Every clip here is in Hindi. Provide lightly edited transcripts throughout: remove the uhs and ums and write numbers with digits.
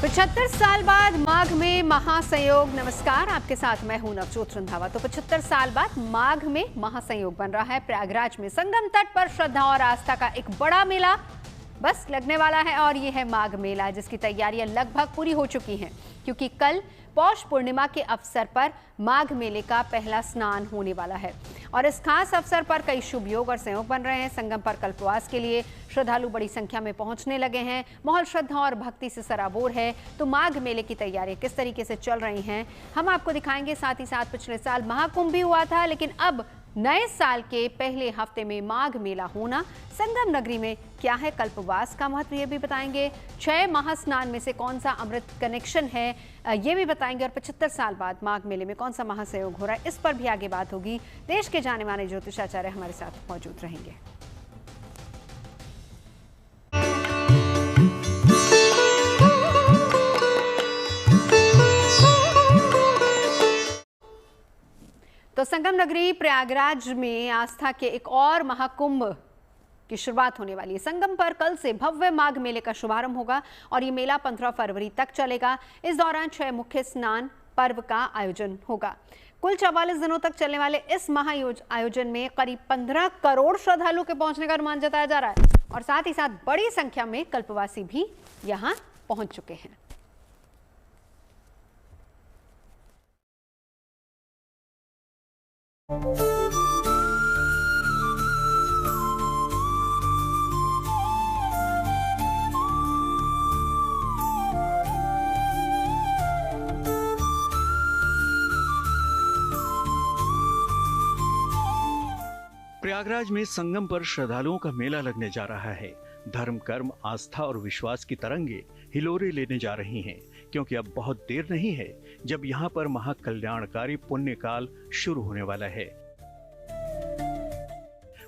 75 साल बाद माघ में महासंयोग। नमस्कार, आपके साथ मैं हूं नवजोत रंधावा। तो 75 साल बाद माघ में महासंयोग बन रहा है। प्रयागराज में संगम तट पर श्रद्धा और आस्था का एक बड़ा मेला बस लगने वाला है और ये है माघ मेला, जिसकी तैयारियां लगभग पूरी हो चुकी हैं, क्योंकि कल पौष पूर्णिमा के अवसर पर माघ मेले का पहला स्नान होने वाला है और इस खास अवसर पर कई शुभ योग और संयोग बन रहे हैं। संगम पर कल्पवास के लिए श्रद्धालु बड़ी संख्या में पहुंचने लगे हैं। माहौल श्रद्धा और भक्ति से सराबोर है। तो माघ मेले की तैयारियां किस तरीके से चल रही हैं, हम आपको दिखाएंगे। साथ ही साथ पिछले साल महाकुंभ भी हुआ था, लेकिन अब नए साल के पहले हफ्ते में माघ मेला होना, संगम नगरी में क्या है कल्पवास का महत्व, ये भी बताएंगे। 6 महास्नान में से कौन सा अमृत कनेक्शन है, ये भी बताएंगे। और 75 साल बाद माघ मेले में कौन सा महासंयोग हो रहा है, इस पर भी आगे बात होगी। देश के जाने माने ज्योतिषाचार्य हमारे साथ मौजूद रहेंगे। तो संगम नगरी प्रयागराज में आस्था के एक और महाकुंभ की शुरुआत होने वाली है। संगम पर कल से भव्य माघ मेले का शुभारंभ होगा और ये मेला 15 फरवरी तक चलेगा। इस दौरान 6 मुख्य स्नान पर्व का आयोजन होगा। कुल 44 दिनों तक चलने वाले इस आयोजन में करीब 15 करोड़ श्रद्धालुओं के पहुंचने का अनुमान जताया जा रहा है और साथ ही साथ बड़ी संख्या में कल्पवासी भी यहां पहुंच चुके हैं। प्रयागराज में संगम पर श्रद्धालुओं का मेला लगने जा रहा है। धर्म, कर्म, आस्था और विश्वास की तरंगे हिलोरे लेने जा रही हैं, क्योंकि अब बहुत देर नहीं है जब यहाँ पर महाकल्याणकारी पुण्य काल शुरू होने वाला है।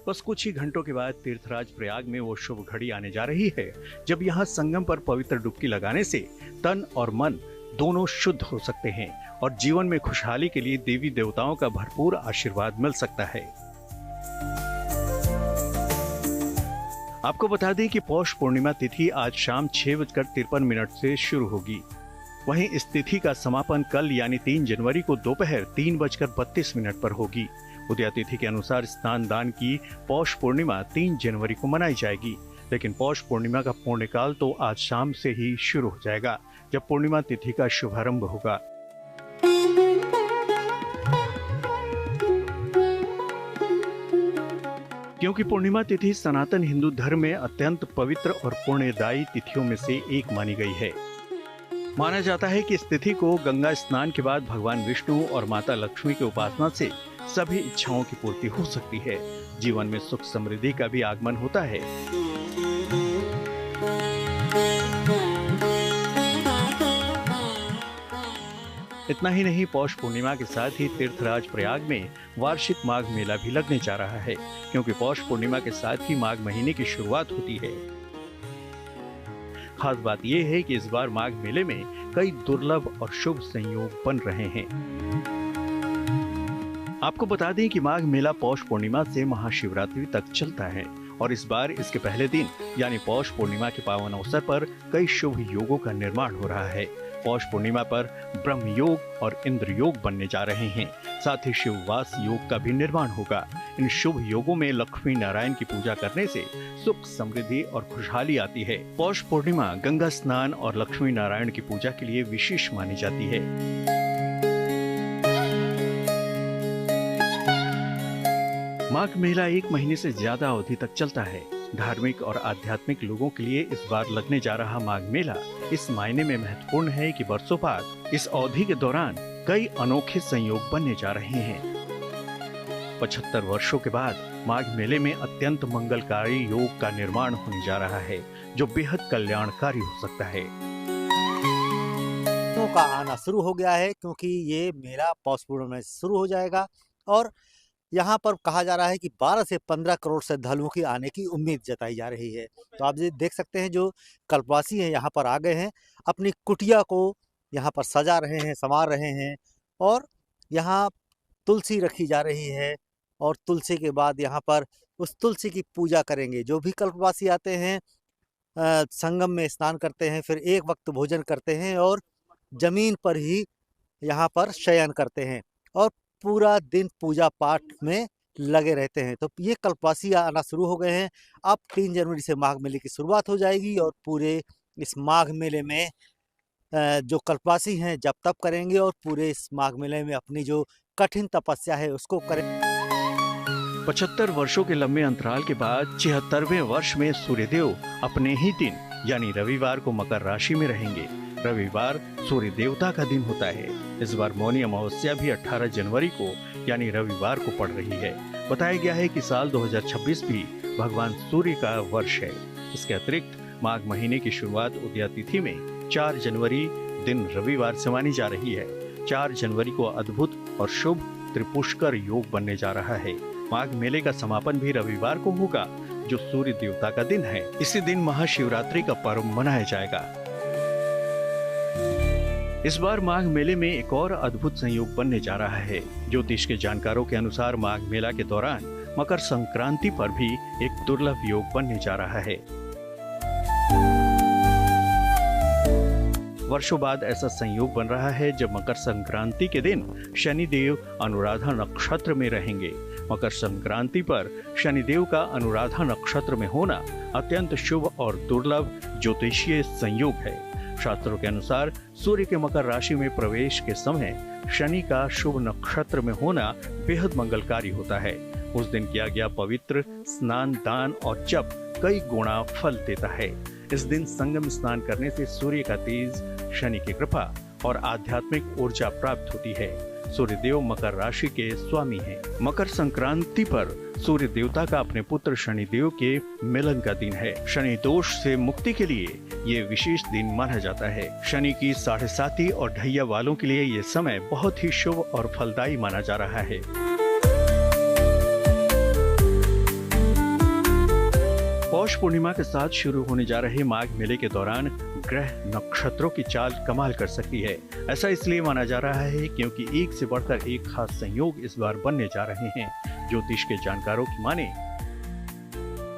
बस कुछ ही घंटों के बाद तीर्थराज प्रयाग में वो शुभ घड़ी आने जा रही है जब यहाँ संगम पर पवित्र डुबकी लगाने से तन और मन दोनों शुद्ध हो सकते हैं और जीवन में खुशहाली के लिए देवी देवताओं का भरपूर आशीर्वाद मिल सकता है। आपको बता दें कि पौष पूर्णिमा तिथि आज शाम 6:53 से शुरू होगी। वहीं इस तिथि का समापन कल यानी 3 जनवरी को दोपहर 3:32 पर होगी। उदया तिथि के अनुसार स्नान दान की पौष पूर्णिमा 3 जनवरी को मनाई जाएगी, लेकिन पौष पूर्णिमा का पुण्यकाल तो आज शाम से ही शुरू हो जाएगा, जब पूर्णिमा तिथि का शुभारंभ होगा। क्योंकि पूर्णिमा तिथि सनातन हिंदू धर्म में अत्यंत पवित्र और पुण्यदायी तिथियों में से एक मानी गई है। माना जाता है कि इस तिथि को गंगा स्नान के बाद भगवान विष्णु और माता लक्ष्मी की उपासना से सभी इच्छाओं की पूर्ति हो सकती है। जीवन में सुख समृद्धि का भी आगमन होता है। इतना ही नहीं, पौष पूर्णिमा के साथ ही तीर्थराज प्रयाग में वार्षिक माघ मेला भी लगने जा रहा है, क्योंकि पौष पूर्णिमा के साथ ही माघ महीने की शुरुआत होती है। खास बात यह है कि इस बार माघ मेले में कई दुर्लभ और शुभ संयोग बन रहे हैं। आपको बता दें कि माघ मेला पौष पूर्णिमा से महाशिवरात्रि तक चलता है और इस बार इसके पहले दिन यानी पौष पूर्णिमा के पावन अवसर पर कई शुभ योगों का निर्माण हो रहा है। पौष पूर्णिमा पर ब्रह्म योग और इंद्र योग बनने जा रहे हैं। साथ ही शिववास योग का भी निर्माण होगा। इन शुभ योगों में लक्ष्मी नारायण की पूजा करने से सुख, समृद्धि और खुशहाली आती है। पौष पूर्णिमा गंगा स्नान और लक्ष्मी नारायण की पूजा के लिए विशेष मानी जाती है। माघ मेला 1 महीने से ज्यादा अवधि तक चलता है। धार्मिक और आध्यात्मिक लोगों के लिए इस बार लगने जा रहा माघ मेला इस मायने में महत्वपूर्ण है कि बरसों बाद इस अवधि के दौरान कई अनोखे संयोग बनने जा रहे हैं। 75 वर्षों के बाद माघ मेले में अत्यंत मंगलकारी योग का निर्माण होने जा रहा है, जो बेहद कल्याणकारी हो सकता है। का आना शुरू हो गया है, क्योंकि ये मेला पौष पूर्णिमा में शुरू हो जाएगा और यहाँ पर कहा जा रहा है कि 12 से 15 करोड़ श्रद्धालुओं की आने की उम्मीद जताई जा रही है। तो आप ये देख सकते हैं, जो कल्पवासी हैं यहाँ पर आ गए हैं, अपनी कुटिया को यहाँ पर सजा रहे हैं, संवार रहे हैं और यहाँ तुलसी रखी जा रही है और तुलसी के बाद यहाँ पर उस तुलसी की पूजा करेंगे। जो भी कल्पवासी आते हैं संगम में स्नान करते हैं, फिर एक वक्त भोजन करते हैं और जमीन पर ही यहाँ पर शयन करते हैं और पूरा दिन पूजा पाठ में लगे रहते हैं। तो ये कल्पवासी आना शुरू हो गए हैं। अब 3 जनवरी से माघ मेले की शुरुआत हो जाएगी और पूरे इस माघ मेले में जो कल्पवासी हैं जप तप करेंगे और पूरे इस माघ मेले में अपनी जो कठिन तपस्या है उसको करें। 75 वर्षों के लंबे अंतराल के बाद 76वें वर्ष में सूर्यदेव अपने ही दिन यानी रविवार को मकर राशि में रहेंगे। रविवार सूर्य देवता का दिन होता है। इस बार मौनी अमावस्या भी 18 जनवरी को यानी रविवार को पड़ रही है। बताया गया है कि साल 2026 भी भगवान सूर्य का वर्ष है। इसके अतिरिक्त माघ महीने की शुरुआत उदया तिथि में 4 जनवरी दिन रविवार से मानी जा रही है। 4 जनवरी को अद्भुत और शुभ त्रिपुष्कर योग बनने जा रहा है। माघ मेले का समापन भी रविवार को होगा, जो सूर्य देवता का दिन है। इसी दिन महाशिवरात्रि का पर्व मनाया जाएगा। इस बार माघ मेले में एक और अद्भुत संयोग बनने जा रहा है। ज्योतिष के जानकारों के अनुसार माघ मेला के दौरान मकर संक्रांति पर भी एक दुर्लभ योग बनने जा रहा है। वर्षों बाद ऐसा संयोग बन रहा है जब मकर संक्रांति के दिन शनिदेव अनुराधा नक्षत्र में रहेंगे। मकर संक्रांति पर शनिदेव का अनुराधा नक्षत्र में होना अत्यंत शुभ और दुर्लभ ज्योतिषीय संयोग है। शास्त्रों के अनुसार सूर्य के मकर राशि में प्रवेश के समय शनि का शुभ नक्षत्र में होना बेहद मंगलकारी होता है। उस दिन किया गया पवित्र स्नान, दान और जप कई गुणा फल देता है। इस दिन संगम स्नान करने से सूर्य का तेज, शनि की कृपा और आध्यात्मिक ऊर्जा प्राप्त होती है। सूर्यदेव मकर राशि के स्वामी हैं। मकर संक्रांति पर सूर्य देवता का अपने पुत्र शनिदेव के मिलन का दिन है। शनि दोष से मुक्ति के लिए ये विशेष दिन माना जाता है। शनि की 7.5 और ढैया वालों के लिए ये समय बहुत ही शुभ और फलदायी माना जा रहा है। पौष पूर्णिमा के साथ शुरू होने जा रहे माघ मेले के दौरान ग्रह नक्षत्रों की चाल कमाल कर सकती है। ऐसा इसलिए माना जा रहा है क्योंकि एक से बढ़कर एक खास संयोग इस बार बनने जा रहे हैं। ज्योतिष के जानकारों की माने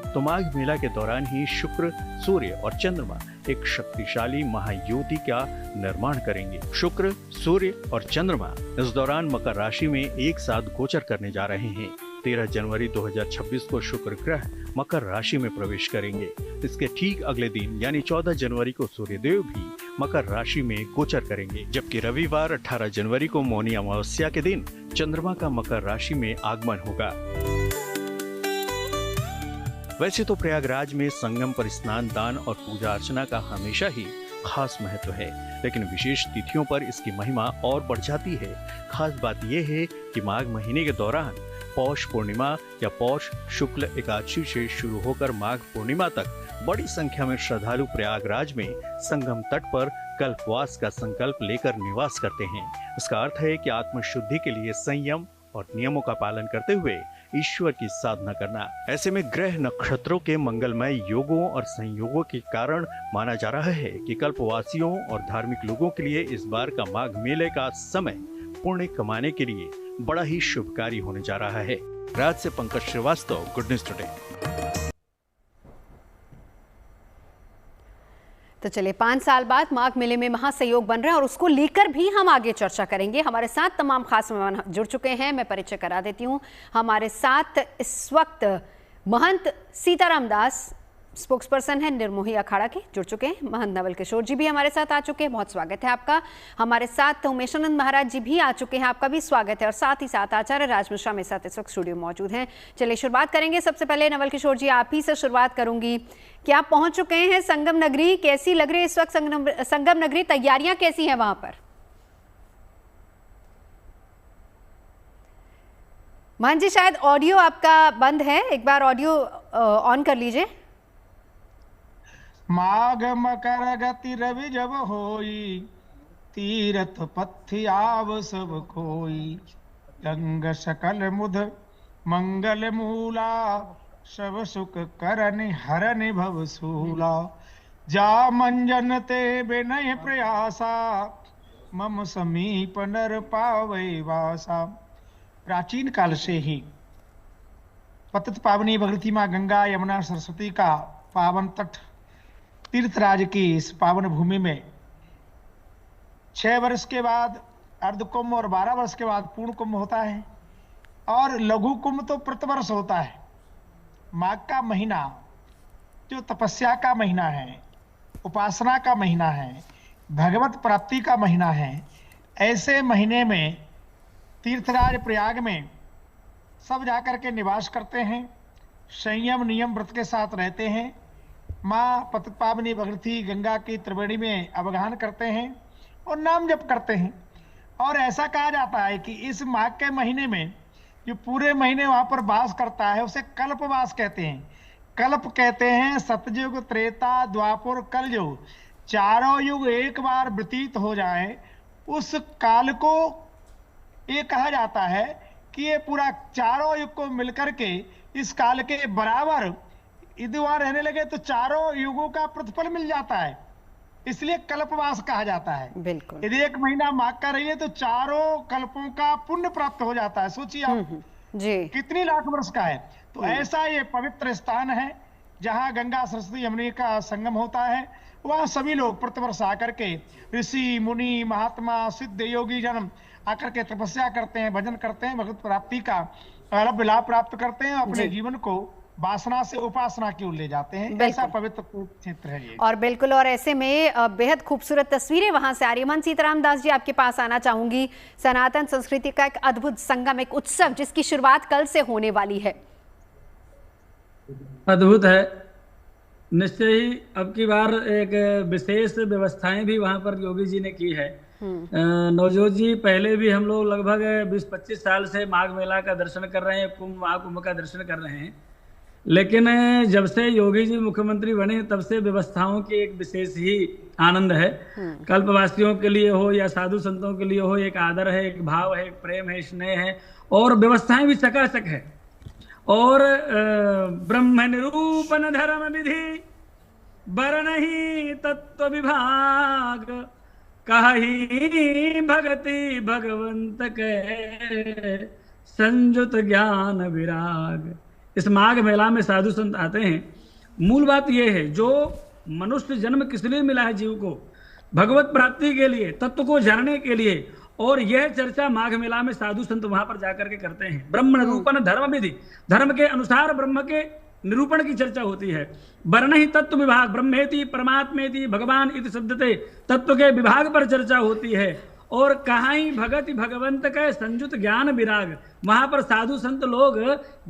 तो माघ मेला के दौरान ही शुक्र, सूर्य और चंद्रमा एक शक्तिशाली महायुति का निर्माण करेंगे। शुक्र, सूर्य और चंद्रमा इस दौरान मकर राशि में एक साथ गोचर करने जा रहे हैं। 13 जनवरी 2026 को शुक्र ग्रह मकर राशि में प्रवेश करेंगे। इसके ठीक अगले दिन यानी 14 जनवरी को सूर्यदेव भी मकर राशि में गोचर करेंगे, जबकि रविवार 18 जनवरी को मौनी अमावस्या के दिन चंद्रमा का मकर राशि में आगमन होगा। वैसे तो प्रयागराज में संगम पर स्नान, दान और पूजा अर्चना का हमेशा ही खास महत्व है, लेकिन विशेष तिथियों पर इसकी महिमा और बढ़ जाती है। खास बात यह है कि माघ महीने के दौरान पौष पूर्णिमा या पौष शुक्ल एकादशी से शुरू होकर माघ पूर्णिमा तक बड़ी संख्या में श्रद्धालु प्रयागराज में संगम तट पर कल्पवास का संकल्प लेकर निवास करते हैं। इसका अर्थ है कि आत्मशुद्धि के लिए संयम और नियमों का पालन करते हुए ईश्वर की साधना करना। ऐसे में ग्रह नक्षत्रों के मंगलमय योगों और संयोगों के कारण माना जा रहा है कि कल्पवासियों और धार्मिक लोगों के लिए इस बार का माघ मेले का समय पुण्य कमाने के लिए बड़ा ही शुभकारी होने जा रहा है। राज से Pankaj Srivastava, good news today. तो चलिए, 5 साल बाद माघ मेले में महासंयोग बन रहे हैं और उसको लेकर भी हम आगे चर्चा करेंगे। हमारे साथ तमाम खास मेहमान जुड़ चुके हैं। मैं परिचय करा देती हूँ। हमारे साथ इस वक्त महंत सीताराम दास स्पोक्सपर्सन है निर्मोही अखाड़ा के, जुड़ चुके हैं। महंत नवल किशोर जी भी हमारे साथ आ चुके हैं, बहुत स्वागत है आपका। हमारे साथ उमेशानंद महाराज जी भी आ चुके हैं, आपका भी स्वागत है। और साथ ही साथ आचार्य राज मिश्रा मेरे साथ इस वक्त स्टूडियो मौजूद हैं। चलिए शुरुआत करेंगे। सबसे पहले नवल किशोर जी, आप ही से शुरुआत करूंगी। क्या आप पहुंच चुके हैं संगम नगरी? कैसी लग रही है इस वक्त संगम नगरी? तैयारियां कैसी हैं वहां पर? महंत जी, शायद ऑडियो आपका बंद है, एक बार ऑडियो ऑन कर लीजिए। माघ मकर गति रवि जब होई, तीरथ पथि आव सब कोई। रंग सकल मुध मंगल मूला, सब सुख करनि हरनि भव सूला। जा मंजन ते विनय प्रयासा, मम समीप नर पावै वासा। प्राचीन काल से ही पतित पावनी भगवती माँ गंगा, यमुना, सरस्वती का पावन तट तीर्थराज की इस पावन भूमि में 6 वर्ष के बाद अर्ध कुंभ और 12 वर्ष के बाद पूर्ण कुंभ होता है, और लघु कुंभ तो प्रतिवर्ष होता है। माघ का महीना जो तपस्या का महीना है, उपासना का महीना है, भगवत प्राप्ति का महीना है, ऐसे महीने में तीर्थराज प्रयाग में सब जाकर के निवास करते हैं, संयम नियम व्रत के साथ रहते हैं, माँ पतिपावनी भगीरथी गंगा की त्रिवेणी में अवगाहन करते हैं और नाम जप करते हैं। और ऐसा कहा जाता है कि इस माघ के महीने में जो पूरे महीने वहां पर वास करता है उसे कल्पवास कहते हैं। कल्प कहते हैं सतयुग, त्रेता, द्वापर, कलयुग, चारों युग एक बार व्यतीत हो जाए उस काल को ये कहा जाता है कि ये पूरा चारों युग को मिलकर के इस काल के बराबर यदि वहां रहने लगे तो चारों युगों का प्रतिफल मिल जाता है, इसलिए कल्पवास कहा जाता है। बिल्कुल। यदि एक महीना माघ का रहिए तो चारों कल्पों का पुण्य प्राप्त हो जाता है। सोचिए आप जी कितनी लाख वर्ष का है। तो ऐसा ये पवित्र स्थान है जहां गंगा सरस्वती यमुना का संगम होता है। वहां सभी लोग प्रतिवर्ष आकर के ऋषि मुनि महात्मा सिद्ध योगी जन आकर के तपस्या करते हैं, भजन करते हैं, भगवत प्राप्ति का अलग लाभ प्राप्त करते हैं, अपने जीवन को वासना से उपासना की ओर ले जाते हैं। ऐसा पवित्र क्षेत्र है ये। और बिल्कुल, और ऐसे में बेहद खूबसूरत तस्वीरें वहां से आ रही है। मन सीताराम दास जी, आपके पास आना चाहूंगी। सनातन संस्कृति का एक अद्भुत संगम, एक उत्सव जिसकी शुरुआत कल से होने वाली है। अद्भुत है निश्चय ही। अब की बार एक विशेष व्यवस्थाएं भी वहां पर योगी जी ने की है। नवजोत जी, पहले भी हम लोग लगभग 20-25 साल से माघ मेला का दर्शन कर रहे हैं, महाकुंभ का दर्शन कर रहे हैं, लेकिन जब से योगी जी मुख्यमंत्री बने तब से व्यवस्थाओं की एक विशेष ही आनंद है। कल्पवासियों के लिए हो या साधु संतों के लिए हो, एक आदर है, एक भाव है, एक प्रेम है, स्नेह है, और व्यवस्थाएं भी चकाचक है। और ब्रह्म निरूपण धर्म विधि बरनहि तत्व विभाग, कहि भगति भगवंत के संयुत ज्ञान विराग। इस माघ मेला में साधु संत आते हैं। मूल बात यह है, जो मनुष्य जन्म किस लिए मिला है जीव को, भगवत प्राप्ति के लिए, तत्व को जानने के लिए, और यह चर्चा माघ मेला में साधु संत वहां पर जाकर के करते हैं। ब्रह्म निरूपण धर्म विधि, धर्म के अनुसार ब्रह्म के निरूपण की चर्चा होती है। वर्णहि तत्व विभाग, ब्रह्मेति परमात्मेति भगवान इति शब्दते, तत्व के विभाग पर चर्चा होती है। और कहाई भगति भगवंत का संयुत ज्ञान विराग, वहां पर साधु संत लोग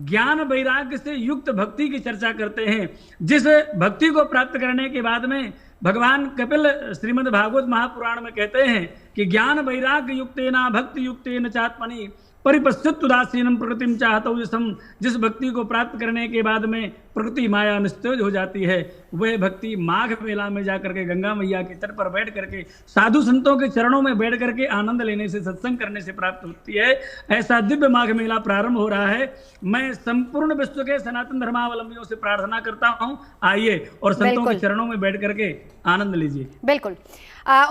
ज्ञान वैराग्य से युक्त भक्ति की चर्चा करते हैं। जिस भक्ति को प्राप्त करने के बाद में भगवान कपिल श्रीमद् भागवत महापुराण में कहते हैं कि ज्ञान वैराग्य युक्तेना भक्ति युक्तेन चात्मनि परिपश्यत उदासीनम प्रकृतिम चाहतो यशम। जिस भक्ति को प्राप्त करने के बाद में प्रकृति माया निस्तेज हो जाती है, वह भक्ति माघ मेला में जाकर के गंगा मैया के तट पर बैठ करके साधु संतों के चरणों में बैठ करके आनंद लेने से, सत्संग करने से प्राप्त होती है। ऐसा दिव्य माघ मेला प्रारंभ हो रहा है। मैं संपूर्ण विश्व के सनातन धर्मावलंबियों से प्रार्थना करता हूँ, आइए और संतों के चरणों में बैठ करके आनंद लीजिए। बिल्कुल।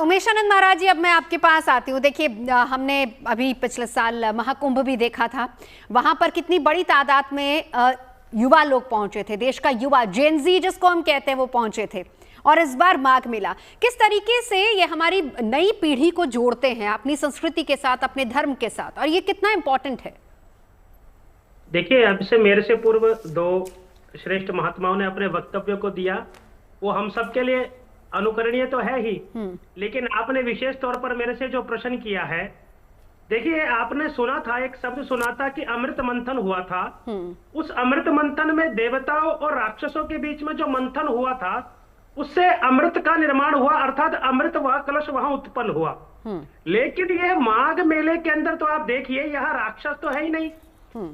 उमेशानंद महाराज जी, अब मैं आपके पास आती हूँ। देखिए, हमने अभी पिछले साल महाकुंभ भी देखा था, वहां पर कितनी बड़ी तादाद में युवा लोग पहुंचे थे, देश का युवा जेनजी जिसको हम कहते हैं वो पहुंचे थे। और इस बार माघ मेला किस तरीके से ये हमारी नई पीढ़ी को जोड़ते हैं अपनी संस्कृति के साथ, अपने धर्म के साथ, और ये कितना इंपॉर्टेंट है? देखिए, अब से मेरे से पूर्व 2 श्रेष्ठ महात्माओं ने अपने वक्तव्य को दिया, वो हम सबके लिए अनुकरणीय तो है ही, लेकिन आपने विशेष तौर पर मेरे से जो प्रश्न किया है, देखिए आपने सुना था, एक शब्द सुना था कि अमृत मंथन हुआ था। उस अमृत मंथन में देवताओं और राक्षसों के बीच में जो मंथन हुआ था, उससे अमृत का निर्माण हुआ, अर्थात अमृत वह कलश वहां उत्पन्न हुआ। लेकिन यह माघ मेले के अंदर तो आप देखिए, यहाँ राक्षस तो है ही नहीं,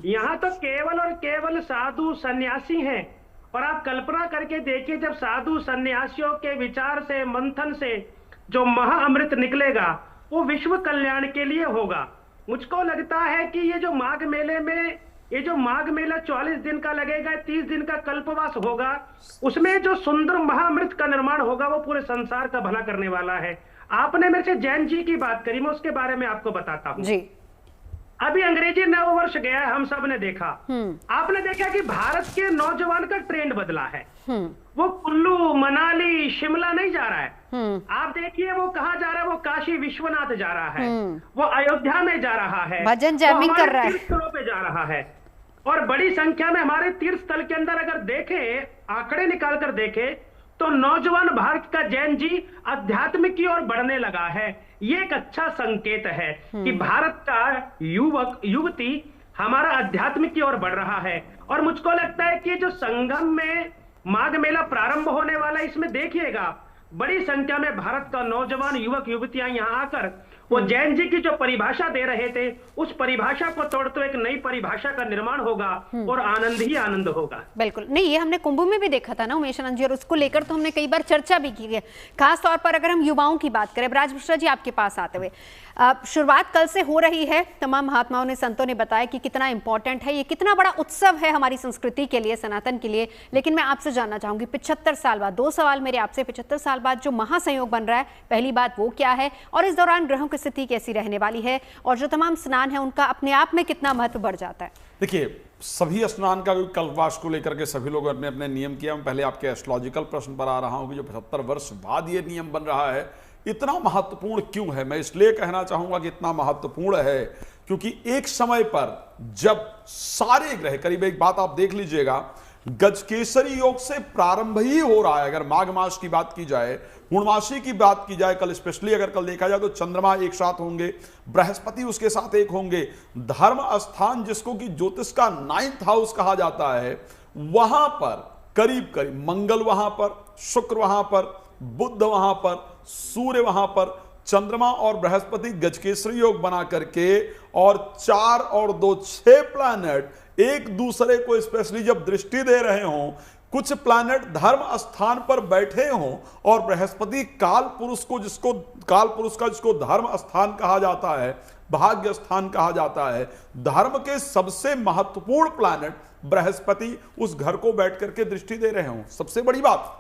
यहाँ तो केवल और केवल साधु सन्यासी हैं। और आप कल्पना करके देखिए, जब साधु सन्यासियों के विचार से, मंथन से जो महाअमृत निकलेगा, वो विश्व कल्याण के लिए होगा। मुझको लगता है कि ये जो माघ मेले में, ये जो माघ मेला 44 दिन का लगेगा, 30 दिन का कल्पवास होगा, उसमें जो सुंदर महाअमृत का निर्माण होगा, वो पूरे संसार का भला करने वाला है। आपने मेरे से जैन जी की बात करी, मैं उसके बारे में आपको बताता हूँ। अभी अंग्रेजी नव वर्ष गया है, हम सब ने देखा। आपने देखा कि भारत के नौजवान का ट्रेंड बदला है। वो कुल्लू मनाली शिमला नहीं जा रहा है। आप देखिए वो कहाँ जा रहा है, वो काशी विश्वनाथ जा रहा है, वो अयोध्या में जा रहा है, भजन जैमिंग कर रहा है, तीर्थ स्थलों पे जा रहा है। और बड़ी संख्या में हमारे तीर्थ स्थल के अंदर अगर देखें, आंकड़े निकाल कर देखें, तो नौजवान भारत का जैन जी आध्यात्मिक की ओर बढ़ने लगा है। ये एक अच्छा संकेत है कि भारत का युवक युवती हमारा आध्यात्मिक की ओर बढ़ रहा है। और मुझको लगता है कि जो संगम में माघ मेला प्रारंभ होने वाला है, इसमें देखिएगा बड़ी संख्या में भारत का नौजवान युवक युवतियां यहाँ आकर वो जैन जी की जो परिभाषा दे रहे थे, उस परिभाषा को तोड़ते एक नई परिभाषा का निर्माण होगा और आनंद ही आनंद होगा। बिल्कुल नहीं, ये हमने कुंभ में भी देखा था ना उमेश आनंद जी, और उसको लेकर तो हमने कई बार चर्चा भी की है। खास तौर पर अगर हम युवाओं की बात करें, ब्राज मिश्रा जी आपके पास आते हुए, शुरुआत कल से हो रही है। तमाम महात्माओं ने, संतों ने बताया कि कितना इंपॉर्टेंट है, ये कितना बड़ा उत्सव है हमारी संस्कृति के लिए, सनातन के लिए। लेकिन मैं आपसे जानना चाहूंगी, 75 साल बाद, 2 सवाल मेरे आपसे, 75 साल बाद जो महासंयोग बन रहा है, पहली बात वो क्या है, और इस दौरान ग्रहों की स्थिति कैसी रहने वाली है, और जो तमाम स्नान है उनका अपने आप में कितना महत्व बढ़ जाता है? देखिए, सभी स्नान का कल्पवास को लेकर के सभी लोगों ने अपने नियम किया। मैं पहले आपके एस्ट्रोलॉजिकल प्रश्न पर आ रहा हूं कि जो 75 वर्ष बाद ये नियम बन रहा है, इतना महत्वपूर्ण क्यों है? मैं इसलिए कहना चाहूंगा कि इतना महत्वपूर्ण है क्योंकि एक समय पर जब सारे ग्रह, करीब एक बात आप देख लीजिएगा, गजकेसरी योग से प्रारंभ ही हो रहा है। अगर माघ मास की बात की जाए, पूर्णमासी की बात की जाए, कल स्पेशली अगर कल देखा जाए तो चंद्रमा एक साथ होंगे, बृहस्पति उसके साथ एक होंगे, धर्म स्थान जिसको कि ज्योतिष का 9th हाउस कहा जाता है, वहां पर करीब करीब मंगल वहां पर, शुक्र वहां पर, बुध वहां पर, सूर्य वहां पर, चंद्रमा और बृहस्पति गजकेसरी योग बना करके, और 4 और 2 6 प्लैनेट एक दूसरे को स्पेशली जब दृष्टि दे रहे हों, कुछ प्लैनेट धर्म स्थान पर बैठे हों, और बृहस्पति काल पुरुष का जिसको धर्म स्थान कहा जाता है, भाग्य स्थान कहा जाता है, धर्म के सबसे महत्वपूर्ण प्लैनेट बृहस्पति उस घर को बैठ करके दृष्टि दे रहे हों। सबसे बड़ी बात,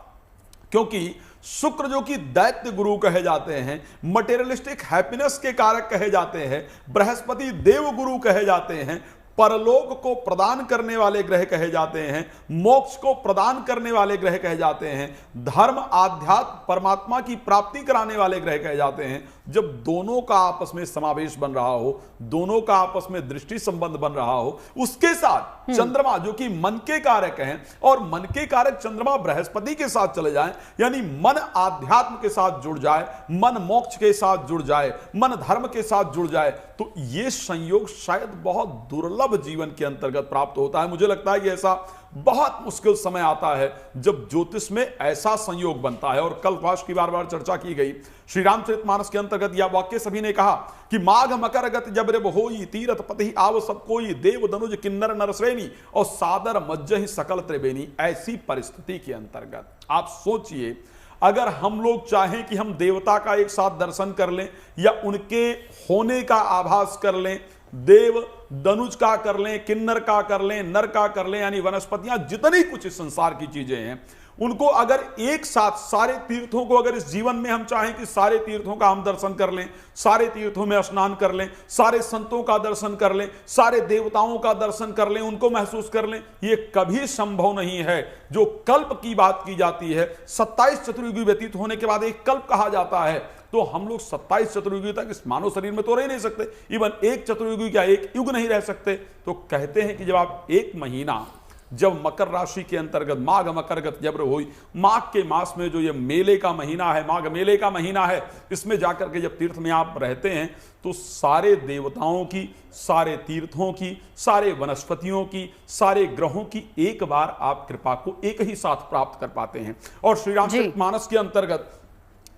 क्योंकि शुक्र जो कि दैत्य गुरु कहे जाते हैं, मटेरियलिस्टिक हैप्पीनेस के कारक कहे जाते हैं, बृहस्पति देव गुरु कहे जाते हैं, परलोक को प्रदान करने वाले ग्रह कहे जाते हैं, मोक्ष को प्रदान करने वाले ग्रह कहे जाते हैं, धर्म आध्यात्म परमात्मा की प्राप्ति कराने वाले ग्रह कहे जाते हैं। जब दोनों का आपस में समावेश बन रहा हो, दोनों का आपस में दृष्टि संबंध बन रहा हो, उसके साथ चंद्रमा जो कि मन के कारक हैं, और मन के कारक चंद्रमा बृहस्पति के साथ चले जाएं, यानी मन आध्यात्म के साथ जुड़ जाए, मन मोक्ष के साथ जुड़ जाए, मन धर्म के साथ जुड़ जाए, तो यह संयोग शायद बहुत दुर्लभ जीवन के अंतर्गत प्राप्त होता है। मुझे लगता है कि ऐसा बहुत मुश्किल समय आता है जब ज्योतिष में ऐसा संयोग बनता है। और कल्पवास की बार बार चर्चा की गई, श्री रामचरितमानस के अंतर्गत यह वाक्य सभी ने कहा कि माघ मकर गत जब रे होई, तीरथ पति आव सब कोई, देव दनुज किन्नर नरश्रेणी, और सादर मज्जहि सकल त्रिवेणी। ऐसी परिस्थिति के अंतर्गत आप सोचिए, अगर हम लोग चाहें कि हम देवता का एक साथ दर्शन कर लें, या उनके होने का आभास कर लें, देव दनुज का कर लें, किन्नर का कर लें, नर का कर लें, यानी वनस्पतियां जितनी कुछ इस संसार की चीजें हैं, उनको अगर एक साथ सारे तीर्थों को, अगर इस जीवन में हम चाहें कि सारे तीर्थों का हम दर्शन कर लें, सारे तीर्थों में स्नान कर लें, सारे संतों का दर्शन कर लें, सारे देवताओं का दर्शन कर लें, उनको महसूस कर लें, ये कभी संभव नहीं है। जो कल्प की बात की जाती है, 27 चतुर्युगी व्यतीत होने के बाद एक कल्प कहा जाता है, तो हम लोग 27 चतुर्युगी तक इस मानव शरीर में तो रह नहीं सकते, इवन एक चतुर्युगी क्या एक युग नहीं रह सकते। तो कहते हैं कि जब आप एक महीना, जब मकर राशि के अंतर्गत माघ मकरगत जब हुई, माघ के मास में जो ये मेले का महीना है, माघ मेले का महीना है, इसमें जाकर के जब तीर्थ में आप रहते हैं, तो सारे देवताओं की, सारे तीर्थों की, सारे वनस्पतियों की, सारे ग्रहों की एक बार आप कृपा को एक ही साथ प्राप्त कर पाते हैं। और श्री रामचरितमानस के अंतर्गत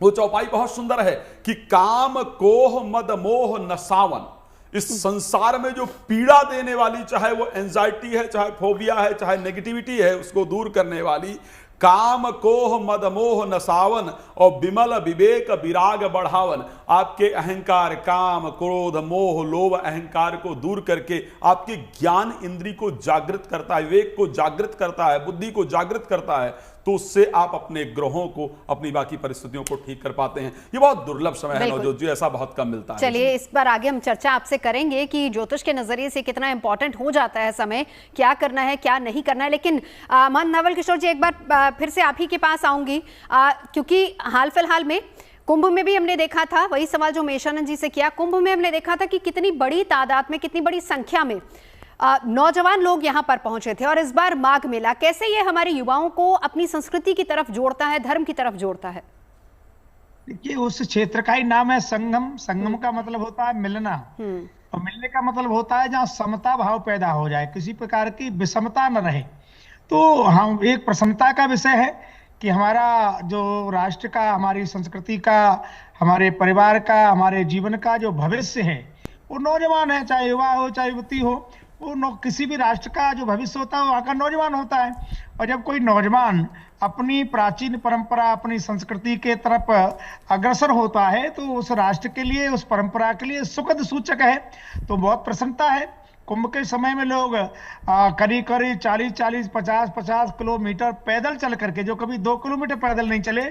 वो चौपाई बहुत सुंदर है कि काम कोह मद मोह नसावन, इस संसार में जो पीड़ा देने वाली, चाहे वो एंजाइटी है, चाहे फोबिया है, चाहे नेगेटिविटी है, उसको दूर करने वाली काम कोह मद मोह नसावन, और विमल विवेक विराग बढ़ावन। आपके अहंकार, काम, क्रोध, मोह, लोभ, अहंकार को दूर करके आपके ज्ञान इंद्री को जागृत करता है, विवेक को जागृत करता है, बुद्धि को जागृत करता है। तो उससे आप अपने ग्रहों को, अपनी बाकी परिस्थितियों को ठीक कर पाते हैं। ये बहुत दुर्लभ समय है नवजोत जी, ऐसा बहुत कम मिलता है। चलिए इस पर आगे हम चर्चा आपसे करेंगे कि ज्योतिष के नजरिए से कितना इंपॉर्टेंट हो जाता है समय, क्या करना है क्या नहीं करना है। लेकिन महंत नवल किशोर जी, एक बार फिर से आप ही के पास आऊंगी, क्योंकि हाल फिलहाल में कुंभ में भी हमने देखा था, वही सवाल जो मेशानंद जी से किया, कुंभ में हमने देखा था कि कितनी बड़ी तादाद में, कितनी बड़ी संख्या में नौजवान लोग यहां पर पहुंचे थे। और इस बार माघ मेला कैसे ये हमारे युवाओं को अपनी संस्कृति की तरफ जोड़ता है, धर्म की तरफ जोड़ता है? देखिए, उस क्षेत्र का ही नाम है संगम। संगम का मतलब होता है मिलना, और मिलने का मतलब होता है जहाँ समता भाव पैदा हो जाए, किसी प्रकार की विषमता न रहे। तो हम एक प्रसन्नता का विषय है कि हमारा जो राष्ट्र का, हमारी संस्कृति का, हमारे परिवार का, हमारे जीवन का जो भविष्य है वो नौजवान है, चाहे युवा हो चाहे युवती हो, वो किसी भी राष्ट्र का जो भविष्य होता है वहाँ का नौजवान होता है। और जब कोई नौजवान अपनी प्राचीन परंपरा, अपनी संस्कृति के तरफ अग्रसर होता है तो उस राष्ट्र के लिए, उस परंपरा के लिए सुखद सूचक है। तो बहुत प्रसन्नता है। कुंभ के समय में लोग करीब करीब 40-40, 50-50 किलोमीटर पैदल चल करके, जो कभी 2 किलोमीटर पैदल नहीं चले,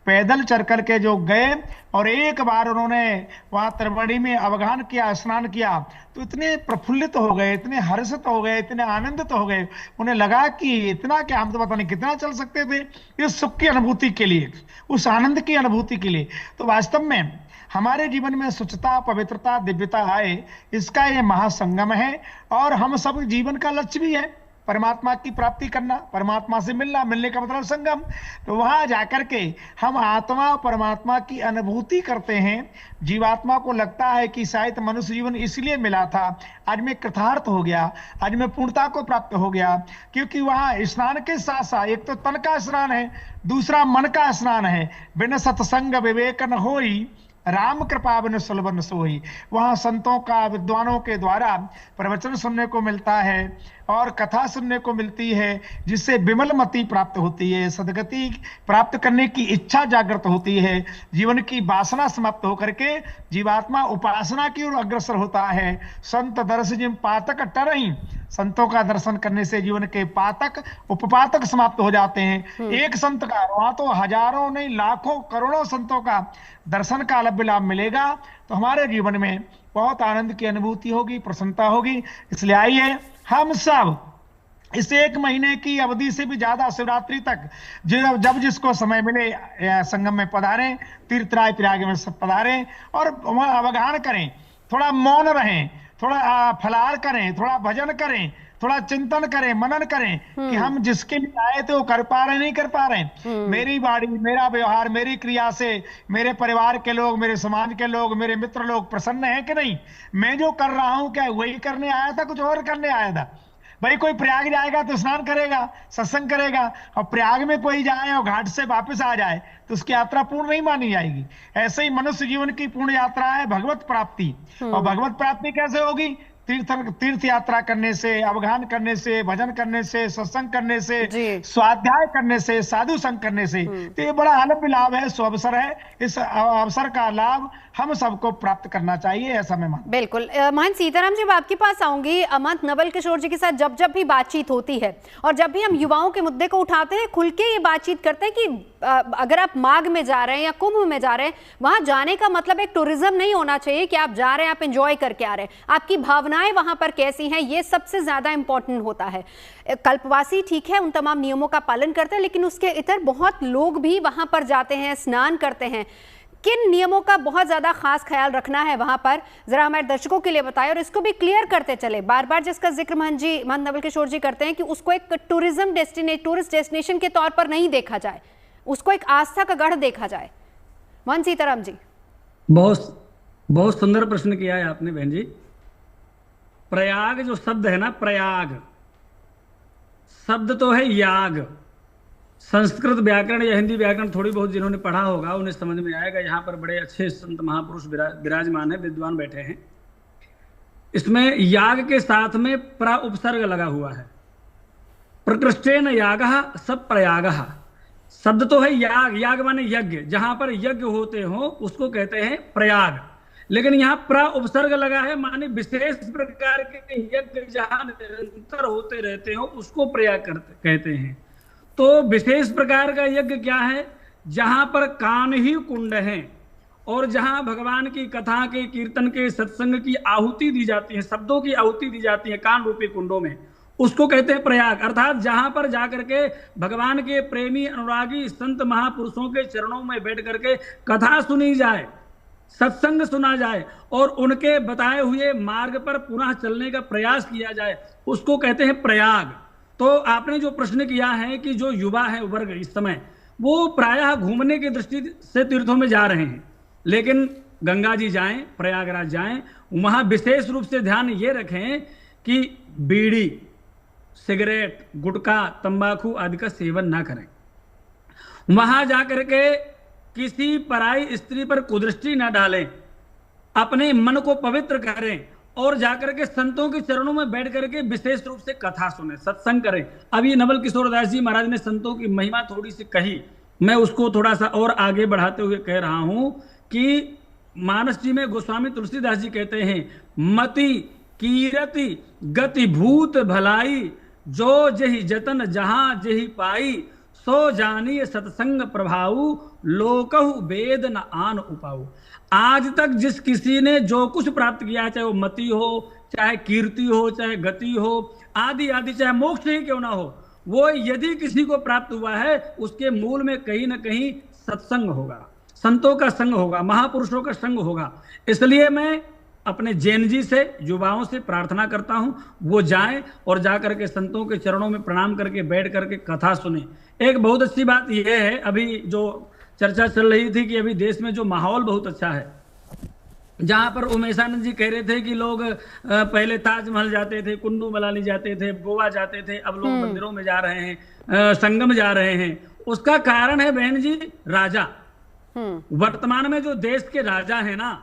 पैदल चल करके जो गए और एक बार उन्होंने वहां त्रिवेणी में अवगाहन किया, स्नान किया, तो इतने प्रफुल्लित हो गए, इतने हर्षित हो गए, इतने आनंदित हो गए, उन्हें लगा कि इतना क्या, हम तो पता नहीं कितना चल सकते थे, इस सुख की अनुभूति के लिए, उस आनंद की अनुभूति के लिए। तो वास्तव में हमारे जीवन में स्वच्छता, पवित्रता, दिव्यता आए, इसका ये महासंगम है। और हम सब जीवन का लक्ष्य भी है परमात्मा की प्राप्ति करना, परमात्मा से मिलना, मिलने का मतलब संगम। तो वहां जाकर के हम आत्मा और परमात्मा की अनुभूति करते हैं। जीवात्मा को लगता है कि शायद मनुष्य जीवन इसलिए मिला था, आज मैं कृतार्थ हो गया, आज मैं पूर्णता को प्राप्त हो गया। क्योंकि वहां स्नान के साथ साथ एक तो तन का स्नान है, दूसरा मन का स्नान है। बिन सत्संग विवेक न होई, राम कृपा बिन सुलभ सोई। वहां संतों का, विद्वानों के द्वारा प्रवचन सुनने को मिलता है और कथा सुनने को मिलती है, जिससे विमल मति प्राप्त होती है, सदगति प्राप्त करने की इच्छा जागृत होती है, जीवन की वासना समाप्त होकर के जीवात्मा उपासना की ओर अग्रसर होता है। संत दर्श जिम पातक टरहीं, संतों का दर्शन करने से जीवन के पातक, उपपातक समाप्त हो जाते हैं। एक संत का, वहां तो हजारों नहीं लाखों करोड़ों संतों का दर्शन का लभ्य लाभ मिलेगा। तो हमारे जीवन में बहुत आनंद की अनुभूति होगी, प्रसन्नता होगी। इसलिए आइए हम सब इस 1 महीने की अवधि से भी ज्यादा शिवरात्रि तक जब जिसको समय मिले संगम में पधारें, तीर्थराज प्रयाग में सब पधारें और वहां अवगाहन करें, थोड़ा मौन रहें, थोड़ा फलाहार करें, थोड़ा भजन करें, थोड़ा चिंतन करें, मनन करें कि हम जिसके लिए आए थे वो कर पा रहे नहीं कर पा रहे। मेरी वाणी, मेरा व्यवहार, मेरी क्रिया से मेरे परिवार के लोग, मेरे समाज के लोग, मेरे मित्र लोग प्रसन्न हैं कि नहीं? मैं जो कर रहा हूं क्या वही करने आया था, कुछ और करने आया था? भाई कोई प्रयाग जाएगा तो स्नान करेगा, सत्संग करेगा, और प्रयाग में कोई जाए और घाट से वापस आ जाए तो उसकी यात्रा पूर्ण नहीं मानी जाएगी। ऐसे ही मनुष्य जीवन की पूर्ण यात्रा है भगवत प्राप्ति। और भगवत प्राप्ति कैसे होगी? तीर्थ यात्रा करने से, अवगाहन करने से, भजन करने से, सत्संग करने से, स्वाध्याय करने से, साधु संग करने से। तो ये बड़ा अलग लाभ है, सुअवसर है। इस अवसर का लाभ हम सबको प्राप्त करना चाहिए, ऐसा मैं मानता हूं। बिल्कुल। महंत सीताराम जी, आपके पास आऊंगी। महंत नवल किशोर जी के साथ जब जब भी बातचीत होती है और जब भी हम युवाओं के मुद्दे को उठाते हैं, खुल के ये बातचीत करते हैं कि अगर आप माघ में जा रहे हैं या कुंभ में जा रहे हैं, वहां जाने का मतलब एक टूरिज्म नहीं होना चाहिए कि आप जा रहे हैं, आप एंजॉय करके आ रहे हैं। आपकी भावनाएं वहां पर कैसी हैं, ये सबसे ज्यादा इंपॉर्टेंट होता है। कल्पवासी ठीक है, उन तमाम नियमों का पालन करते हैं, लेकिन उसके इतर बहुत लोग भी वहां पर जाते हैं, स्नान करते हैं। किन नियमों का बहुत ज्यादा खास ख्याल रखना है वहां पर, जरा हमारे दर्शकों के लिए बताएं और इसको भी क्लियर करते चले। बार बार जिसका जिक्र महंत नवल किशोर जी करते हैं कि उसको एक टूरिस्ट डेस्टिनेशन के तौर पर नहीं देखा जाए, उसको एक आस्था का गढ़ देखा जाए। महंत सीताराम जी, बहुत सुंदर प्रश्न किया है आपने बहन जी। प्रयाग जो शब्द है ना, प्रयाग शब्द तो है याग। संस्कृत व्याकरण या हिंदी व्याकरण थोड़ी बहुत जिन्होंने पढ़ा होगा उन्हें समझ में आएगा। यहाँ पर बड़े अच्छे संत महापुरुष विराजमान है, विद्वान बैठे हैं। इसमें याग के साथ में प्रा उपसर्ग लगा हुआ है। प्रकृष्टेन यागः सब प्रयागः। शब्द तो है याग, याग माने यज्ञ, जहां पर यज्ञ होते हो उसको कहते हैं प्रयाग। लेकिन यहाँ प्रा उपसर्ग लगा है, माने विशेष प्रकार के यज्ञ जहां निरंतर होते रहते हो उसको प्रयाग कहते हैं। तो विशेष प्रकार का यज्ञ क्या है, जहां पर कान ही कुंड हैं और जहां भगवान की कथा के, कीर्तन के, सत्संग की आहुति दी जाती है, शब्दों की आहुति दी जाती है कान रूपी कुंडों में, उसको कहते हैं प्रयाग। अर्थात जहां पर जाकर के भगवान के प्रेमी अनुरागी संत महापुरुषों के चरणों में बैठ करके कथा सुनी जाए, सत्संग सुना जाए और उनके बताए हुए मार्ग पर पुनः चलने का प्रयास किया जाए, उसको कहते हैं प्रयाग। तो आपने जो प्रश्न किया है कि जो युवा है वर्ग इस समय, वो प्रायः घूमने की दृष्टि से तीर्थों में जा रहे हैं, लेकिन गंगा जी जाएं, प्रयागराज जाएं, वहां विशेष रूप से ध्यान ये रखें कि बीड़ी, सिगरेट, गुटखा, तंबाकू आदि का सेवन ना करें। वहां जाकर के किसी पराई स्त्री पर कुदृष्टि ना डालें, अपने मन को पवित्र करें और जाकर के संतों के चरणों में बैठ करके विशेष रूप से कथा सुने, सत्संग करें। अभी नवल किशोर दास जी महाराज ने संतों की महिमा थोड़ी सी कही, मैं उसको थोड़ा सा और आगे बढ़ाते हुए कह रहा हूं कि मानस जी में गोस्वामी तुलसीदास जी कहते हैं, मति कीरति गति भूत भलाई, जो जहि जतन जहां जहि पाई, सो जानिए सत्संग प्रभाऊ, लोकहु वेद न आन उपाऊ। आज तक जिस किसी ने जो कुछ प्राप्त किया, चाहे वो मति हो, चाहे कीर्ति हो, चाहे गति हो, आदि आदि, चाहे मोक्ष ही क्यों ना हो, वो यदि किसी को प्राप्त हुआ है, उसके मूल में कहीं ना कहीं सत्संग होगा, संतों का संग होगा, महापुरुषों का संग होगा। इसलिए मैं अपने जैन जी से, युवाओं से प्रार्थना करता हूं, वो जाएं और जाकर के संतों के चरणों में प्रणाम करके बैठ करके कथा सुने। एक बहुत अच्छी बात यह है, अभी जो चर्चा चल रही थी कि अभी देश में जो माहौल बहुत अच्छा है, जहां पर उमेशानंद जी कह रहे थे कि लोग पहले ताजमहल जाते थे, कुल्लू मनाली जाते थे, गोवा जाते थे, अब लोग मंदिरों में जा रहे हैं, संगम जा रहे हैं। उसका कारण है बहन जी राजा। वर्तमान में जो देश के राजा है ना,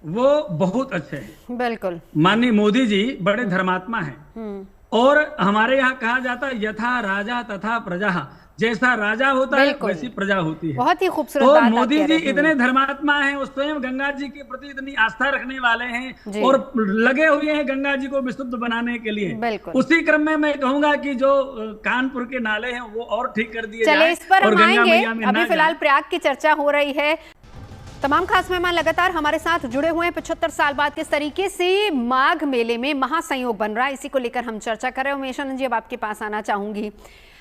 वो बहुत अच्छे हैं। बिल्कुल, माननीय मोदी जी बड़े धर्मात्मा हैं और हमारे यहाँ कहा जाता है यथा राजा तथा प्रजा, जैसा राजा होता है वैसी प्रजा होती है। बहुत ही खूबसूरत बात। तो मोदी जी इतने धर्मात्मा हैं, वो स्वयं गंगा जी के प्रति इतनी आस्था रखने वाले हैं और लगे हुए हैं गंगा जी को विशुद्ध बनाने के लिए। उसी क्रम में मैं कहूंगा कि जो कानपुर के नाले हैं वो और ठीक कर दिए जाए। इस पर हम आएंगे, अभी फिलहाल प्रयाग की चर्चा हो रही है। तमाम खास मेहमान लगातार हमारे साथ जुड़े हुए हैं। 75 साल बाद किस तरीके से माघ मेले में महासंयोग बन रहा है, इसी को लेकर हम चर्चा कर रहे हैं। उमेशानंद जी, अब आपके पास आना चाहूंगी।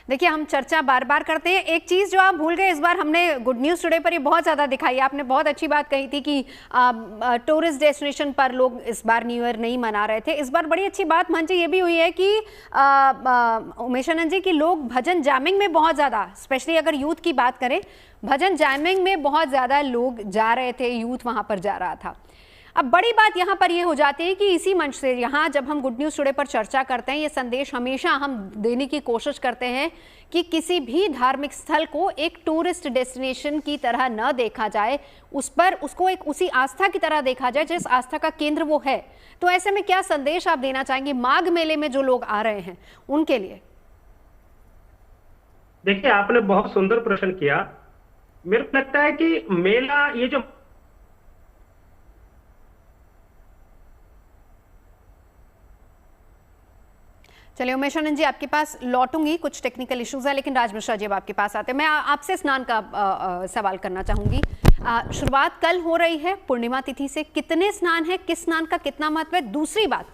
देखिए, हम चर्चा बार बार करते हैं, एक चीज़ जो आप भूल गए इस बार, हमने गुड न्यूज़ टुडे पर ये बहुत ज़्यादा दिखाई। आपने बहुत अच्छी बात कही थी कि टूरिस्ट डेस्टिनेशन पर लोग इस बार न्यू ईयर नहीं मना रहे थे। इस बार बड़ी अच्छी बात मंच ये भी हुई है कि उमेशानंद जी की लोग भजन जैमिंग में बहुत ज़्यादा, स्पेशली अगर यूथ की बात करें, भजन जैमिंग में बहुत ज़्यादा लोग जा रहे थे, यूथ वहाँ पर जा रहा था। अब बड़ी बात यहाँ पर ये हो जाती है कि इसी मंच से, यहाँ जब हम गुड न्यूज़ टुडे पर चर्चा करते हैं, ये संदेश हमेशा हम देने की कोशिश करते हैं कि किसी भी धार्मिक स्थल को एक टूरिस्ट डेस्टिनेशन की तरह न देखा जाए, उस पर उसको एक उसी आस्था की तरह देखा जाए जिस आस्था का केंद्र वो है। तो ऐसे में क्या संदेश आप देना चाहेंगे माघ मेले में जो लोग आ रहे हैं उनके लिए? देखिए, आपने बहुत सुंदर प्रश्न किया। मेरे को लगता है कि मेला, ये जो चलिए उमेशानंद जी, आपके पास लौटूंगी, कुछ टेक्निकल इश्यूज है, लेकिन राज मिश्रा जी अब आपके पास आते हैं। मैं आपसे स्नान का सवाल करना चाहूंगी। शुरुआत कल हो रही है पूर्णिमा तिथि से, कितने स्नान है, किस स्नान का कितना महत्व है? दूसरी बात,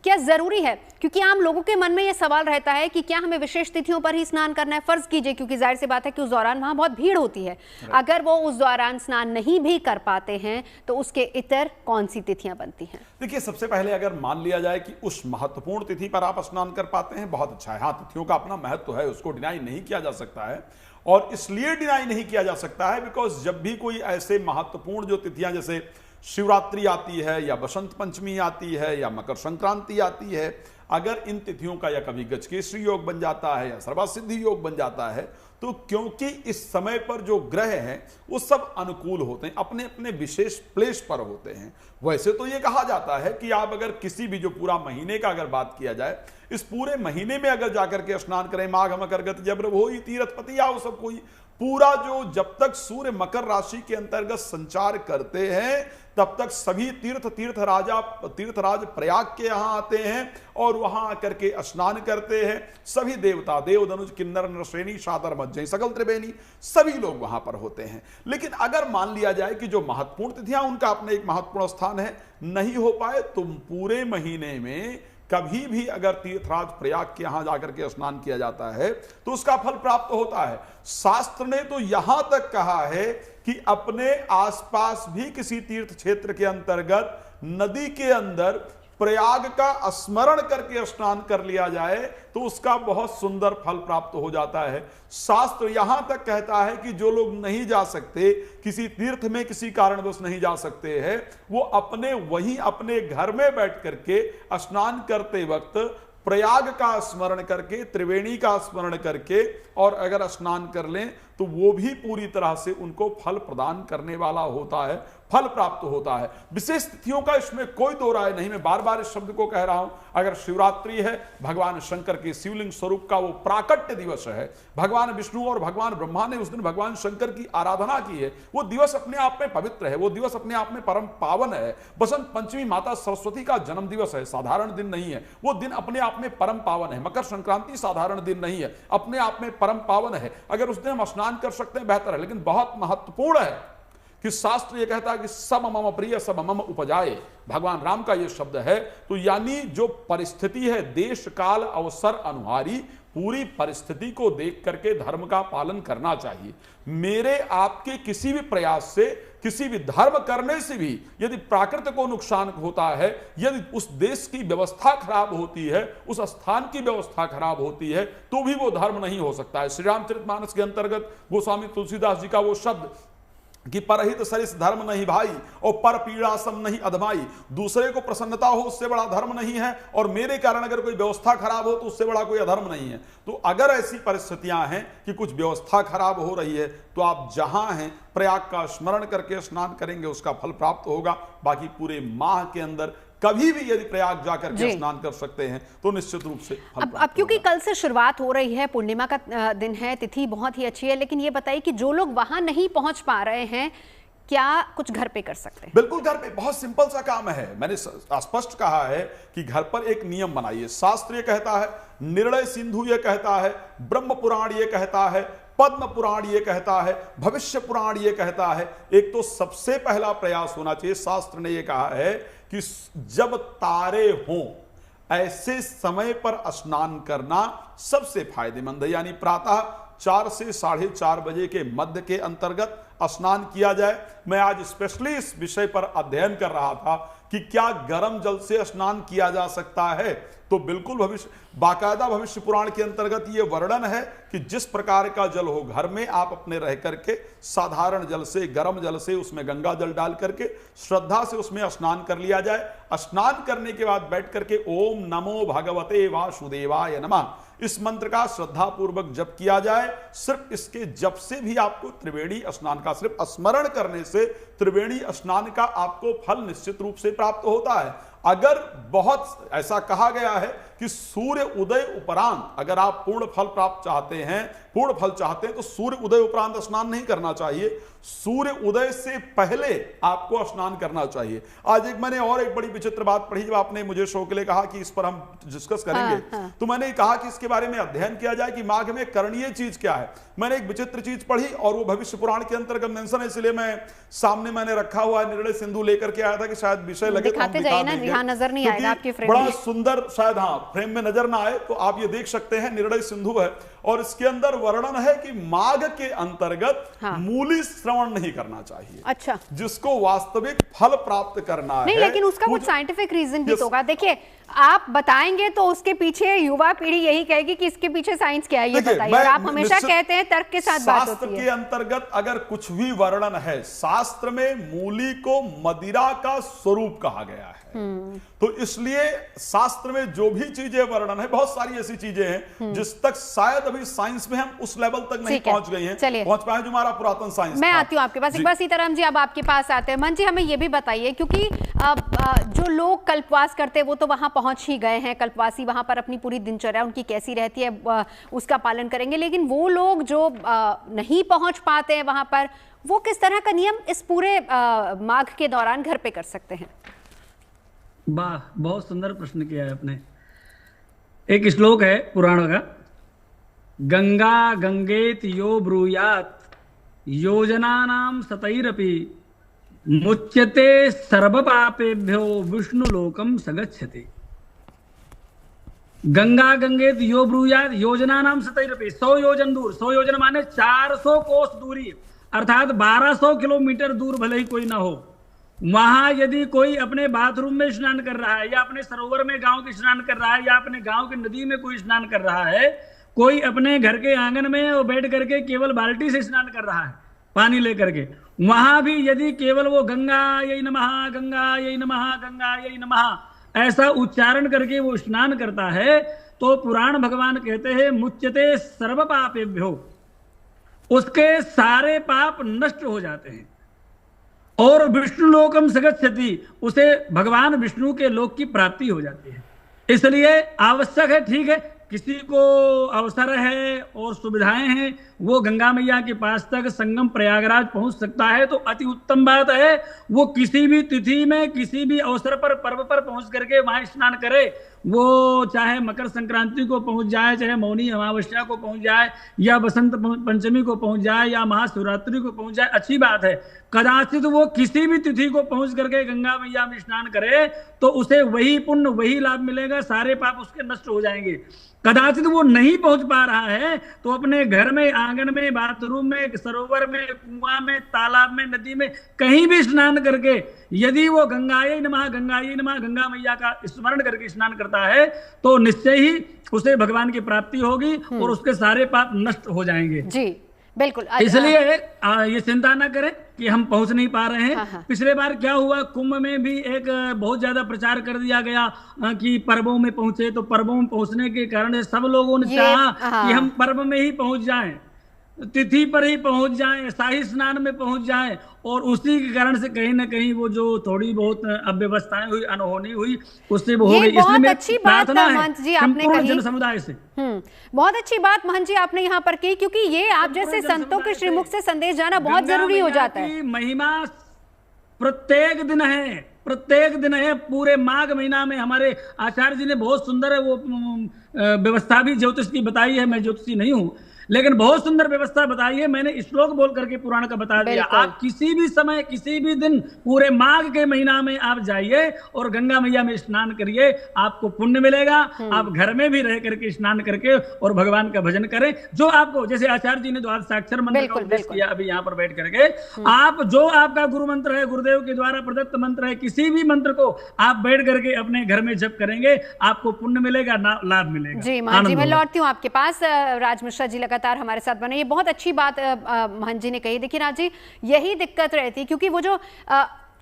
क्या जरूरी है, क्योंकि आम लोगों के मन में यह सवाल रहता है कि क्या हमें विशेष तिथियों पर ही स्नान करना है? फर्ज कीजिए, क्योंकि जाहिर सी बात है कि उस दौरान वहां बहुत भीड़ होती है, अगर वो उस दौरान स्नान नहीं भी कर पाते हैं तो उसके इतर कौन सी तिथियां बनती हैं? देखिए, सबसे पहले अगर मान लिया जाए कि उस महत्वपूर्ण तिथि पर आप स्नान कर पाते हैं, बहुत अच्छा है। हाँ, तिथियों का अपना महत्व है, उसको डिनाई नहीं किया जा सकता है। और इसलिए डिनाई नहीं किया जा सकता है बिकॉज जब भी कोई ऐसे महत्वपूर्ण जो तिथियां, जैसे शिवरात्रि आती है या बसंत पंचमी आती है या मकर संक्रांति आती है, अगर इन तिथियों का या कभी गजकेसरी योग बन जाता है या सर्वासिद्धि योग बन जाता है, तो क्योंकि इस समय पर जो ग्रह हैं वो सब अनुकूल होते हैं, अपने अपने विशेष प्लेस पर होते हैं। वैसे तो ये कहा जाता है कि आप अगर किसी भी, जो पूरा महीने का अगर बात किया जाए, इस पूरे महीने में अगर जाकर के स्नान करें, माघ मकर गत जब्र हो तीर्थपति आओ सब कोई, पूरा जो जब तक सूर्य मकर राशि के अंतर्गत संचार करते हैं तब तक सभी तीर्थराज प्रयाग के यहाँ आते हैं और वहां आकर के स्नान करते हैं। सभी देवता, देव, दनुज, किन्नर, नरश्रेणी, शादर, मज्जई, सकल त्रिवेणी, सभी लोग वहां पर होते हैं। लेकिन अगर मान लिया जाए कि जो महत्वपूर्ण तिथियां उनका अपने एक महत्वपूर्ण स्थान है, नहीं हो पाए तो पूरे महीने में कभी भी अगर तीर्थराज प्रयाग के यहां जाकर के स्नान किया जाता है तो उसका फल प्राप्त होता है। शास्त्र ने तो यहां तक कहा है कि अपने आसपास भी किसी तीर्थ क्षेत्र के अंतर्गत नदी के अंदर प्रयाग का स्मरण करके स्नान कर लिया जाए तो उसका बहुत सुंदर फल प्राप्त हो जाता है। शास्त्र यहां तक कहता है कि जो लोग नहीं जा सकते, किसी तीर्थ में किसी कारणवश नहीं जा सकते हैं, वो अपने घर में बैठ करके स्नान करते वक्त प्रयाग का स्मरण करके, त्रिवेणी का स्मरण करके और अगर स्नान कर लें तो वो भी पूरी तरह से उनको फल प्रदान करने वाला होता है, फल प्राप्त होता है। विशेष तिथियों का इसमें कोई दो राय नहीं। मैं बार बार इस शब्द को कह रहा हूं, अगर शिवरात्रि है, भगवान शंकर के शिवलिंग स्वरूप का वो प्राकट्य दिवस है, भगवान विष्णु और भगवान ब्रह्मा ने उस दिन भगवान शंकर की आराधना की है, वो दिवस अपने आप में पवित्र है, वो दिवस अपने आप में परम पावन है। बसंत पंचमी माता सरस्वती का जन्म दिवस है, साधारण दिन नहीं है, वो दिन अपने आप में परम पावन है। मकर संक्रांति साधारण दिन नहीं है, अपने आप में परम पावन है। अगर उस दिन हम स्नान कर सकते हैं बेहतर है, लेकिन बहुत महत्वपूर्ण है कि शास्त्र ये कहता है कि सब मम प्रिय सब मम उपजाए, भगवान राम का ये शब्द है। तो यानी जो परिस्थिति है, देश काल अवसर अनुहारी पूरी परिस्थिति को देख करके धर्म का पालन करना चाहिए। मेरे आपके किसी भी प्रयास से, किसी भी धर्म करने से भी यदि प्राकृतिक को नुकसान होता है, यदि उस देश की व्यवस्था खराब होती है, उस स्थान की व्यवस्था खराब होती है, तो भी वो धर्म नहीं हो सकता है। श्री रामचरितमानस के अंतर्गत गोस्वामी तुलसीदास जी का वो शब्द कि परहित सरिस धर्म नहीं भाई और पर पीड़ा सम नहीं अधमाई, दूसरे को प्रसन्नता हो उससे बड़ा धर्म नहीं है, और मेरे कारण अगर कोई व्यवस्था खराब हो तो उससे बड़ा कोई अधर्म नहीं है। तो अगर ऐसी परिस्थितियां हैं कि कुछ व्यवस्था खराब हो रही है तो आप जहां हैं प्रयाग का स्मरण करके स्नान करेंगे, उसका फल प्राप्त होगा। बाकी पूरे माह के अंदर कभी भी यदि प्रयाग जाकर के स्नान कर सकते हैं तो निश्चित रूप से फल प्राप्त अब क्योंकि कल से शुरुआत हो रही है, पूर्णिमा का दिन है, तिथि बहुत ही अच्छी है, लेकिन ये बताइए कि जो लोग वहां नहीं पहुंच पा रहे हैं, क्या कुछ घर पे कर सकते हैं? बिल्कुल घर पे बहुत सिंपल सा काम है। मैंने स्पष्ट कहा है कि घर पर एक नियम बनाइए। शास्त्र ये कहता है, निर्णय सिंधु ये कहता है, ब्रह्म पुराण ये कहता है, पद्म पुराण ये कहता है, भविष्य पुराण ये कहता है। एक तो सबसे पहला प्रयास होना चाहिए, शास्त्र ने ये कहा है कि जब तारे हों ऐसे समय पर स्नान करना सबसे फायदेमंद है। यानी प्रातः 4 से 4:30 बजे के मध्य के अंतर्गत स्नान किया जाए। मैं आज स्पेशली इस विषय पर अध्ययन कर रहा था कि क्या गर्म जल से स्नान किया जा सकता है, तो बिल्कुल बाकायदा भविष्य पुराण के अंतर्गत ये वर्णन है कि जिस प्रकार का जल हो, घर में आप अपने रह करके साधारण जल से, गर्म जल से, उसमें गंगा जल डाल करके श्रद्धा से उसमें स्नान कर लिया जाए। स्नान करने के बाद बैठ करके ओम नमो भगवते वासुदेवाय नमः इस मंत्र का श्रद्धा पूर्वक जप किया जाए। सिर्फ इसके जप से भी आपको त्रिवेणी स्नान का, सिर्फ स्मरण करने से त्रिवेणी स्नान का आपको फल निश्चित रूप से प्राप्त होता है। अगर बहुत ऐसा कहा गया है कि सूर्य उदय उपरांत अगर आप पूर्ण फल प्राप्त चाहते हैं, पूर्ण फल चाहते हैं, तो सूर्य उदय उपरांत स्नान नहीं करना चाहिए, सूर्य उदय से पहले आपको स्नान करना चाहिए। आज मैंने और एक बड़ी विचित्र बात पढ़ी, जब आपने मुझे शो के लिए कहा कि इस पर हम डिस्कस करेंगे, तो मैंने कहा कि इसके बारे में अध्ययन किया जाए कि माघ में करणीय चीज क्या है। मैंने एक विचित्र चीज पढ़ी और वो भविष्य पुराण के अंतर्गत मेंशन है, इसलिए मैं सामने मैंने रखा हुआ निर्णय सिंधु लेकर के आया था कि शायद विषय लगे तो हम दिखा देंगे। नजर नहीं आएगा आपकी फ्रेम बड़ा में। सुंदर, शायद फ्रेम में नजर ना आए तो आप ये देख सकते हैं, निर्णय सिंधु है और इसके अंदर वर्णन है कि माघ के अंतर्गत मूली श्रवण नहीं करना चाहिए। अच्छा, जिसको वास्तविक फल प्राप्त करना नहीं, है, लेकिन उसका कुछ साइंटिफिक रीजन भी होगा। देखिए, आप बताएंगे तो उसके पीछे युवा पीढ़ी यही कहेगी कि इसके पीछे साइंस क्या है, ये बताइए। और आप हमेशा कहते हैं तर्क के साथ बात होती है। शास्त्र के अंतर्गत अगर कुछ भी वर्णन है, शास्त्र में मूली को मदिरा का स्वरूप कहा गया है, तो इसलिए शास्त्र में जो भी चीजें वर्णन है, बहुत सारी ऐसी चीजें हैं जिस तक शायद अभी साइंस में हम उस लेवल तक नहीं पहुंच गए हैं, पहुंच पाए जो हमारा पुरातन साइंस। मैं आती हूं आपके पास एक बार। सीताराम जी, अब आपके पास आते हैं। मन जी, हमें यह भी बताइए, क्योंकि जो लोग कल्पवास करते हैं वो तो वहां पहुंच ही गए हैं, कल्पवासी वहां पर अपनी पूरी दिनचर्या उनकी कैसी रहती है उसका पालन करेंगे, लेकिन वो लोग जो नहीं पहुंच पाते हैं वहां पर, वो किस तरह का नियम इस पूरे माघ के दौरान घर पे कर सकते हैं? वाह, बहुत सुंदर प्रश्न किया है आपने। एक श्लोक है पुराण का, गंगा गंगेति यो ब्रूयात योजनानां सतैरपि मुच्यते सर्वपापेभ्यो विष्णुलोकम सगच्छति। गंगा गंगेत यो ब्रूयात योजनानां सतैरपि, 100 योजन दूर, 100 योजन माने 400 कोस दूरी, अर्थात 1200 किलोमीटर दूर भले ही कोई ना हो, वहां यदि कोई अपने बाथरूम में स्नान कर रहा है, या अपने सरोवर में गांव के स्नान कर रहा है, या अपने गांव की नदी में कोई स्नान कर रहा है, कोई अपने घर के आंगन में वो बैठ करके केवल बाल्टी से स्नान कर रहा है पानी लेकर के, वहां भी यदि केवल वो गंगा यही नमः, गंगा यही नमः, गंगा यही नमः ऐसा उच्चारण करके वो स्नान करता है, तो पुराण भगवान कहते हैं मुच्यते सर्व पापेभ्यो, उसके सारे पाप नष्ट हो जाते हैं, और विष्णु लोकम सगच्छति, उसे भगवान विष्णु के लोक की प्राप्ति हो जाती है। इसलिए आवश्यक है, ठीक है, किसी को अवसर है और सुविधाएं हैं, वो गंगा मैया के पास तक संगम प्रयागराज पहुंच सकता है, तो अति उत्तम बात है, वो किसी भी तिथि में किसी भी अवसर पर पर्व पर पहुंच करके वहां स्नान करे, वो चाहे मकर संक्रांति को पहुंच जाए, चाहे मौनी अमावस्या को पहुंच जाए, या बसंत पंचमी को पहुंच जाए, या महाशिवरात्रि को पहुंच जाए, अच्छी बात है। कदाचित वो किसी भी तिथि को पहुंच करके गंगा मैया में स्नान करे तो उसे वही पुण्य वही लाभ मिलेगा, सारे पाप उसके नष्ट हो जाएंगे। कदाचित वो नहीं पहुंच पा रहा है तो अपने घर में, आंगन में, बाथरूम में, सरोवर में, कुआं में, तालाब में, नदी में, कहीं भी स्नान करके यदि वो गंगायै नमः, गंगायै नमः, गंगा मैया का स्मरण करके स्नान करता है तो निश्चय ही उसे भगवान की प्राप्ति होगी और उसके सारे पाप नष्ट हो जाएंगे। जी बिल्कुल। इसलिए ये चिंता ना करें कि हम पहुंच नहीं पा रहे हैं। हाँ। पिछले बार क्या हुआ, कुंभ में भी एक बहुत ज्यादा प्रचार कर दिया गया कि पर्वों में पहुंचे, तो पर्वों में पहुंचने के कारण सब लोगों ने चाहा कि हम पर्व में ही पहुंच जाएं, तिथि पर ही पहुंच जाएं, शाही स्नान में पहुंच जाएं, और उसी के कारण से कहीं ना कहीं वो जो थोड़ी बहुत अव्यवस्थाएं हुई, अनहोनी हुई, उससे वो हो गई। इसलिए अच्छी बात महंत जी आपने कही, जन समुदाय से बहुत अच्छी बात महंत जी आपने यहाँ पर की, क्योंकि ये आप जैसे संतों के श्रीमुख से संदेश जाना बहुत जरूरी हो जाता है। महिमा प्रत्येक दिन है, प्रत्येक दिन है। पूरे माघ महीना में हमारे आचार्य जी ने बहुत सुंदर है वो व्यवस्था भी ज्योतिष की बताई है। मैं ज्योतिषी नहीं हूँ, लेकिन बहुत सुंदर व्यवस्था बताई है। मैंने श्लोक बोल करके पुराण का बता दिया। आप किसी भी समय, किसी भी दिन, पूरे माघ के महीना में आप जाइए और गंगा मैया में स्नान करिए, आपको पुण्य मिलेगा। आप घर में भी रह करके स्नान करके और भगवान का भजन करें। जो आपको, जैसे आचार्य जी ने जो साक्षर मंत्र का उपदेश किया अभी यहाँ पर बैठ करके, आप जो आपका गुरु मंत्र है, गुरुदेव के द्वारा प्रदत्त मंत्र है, किसी भी मंत्र को आप बैठ करके अपने घर में जप करेंगे, आपको पुण्य मिलेगा, लाभ मिलेगा। जी महंत जी, मैं लौटती हूँ आपके पास। राज मिश्रा जी लगातार हमारे साथ बने। ये बहुत अच्छी बात महंत जी ने कही। देखिए राज जी, यही दिक्कत रहती है, क्योंकि वो जो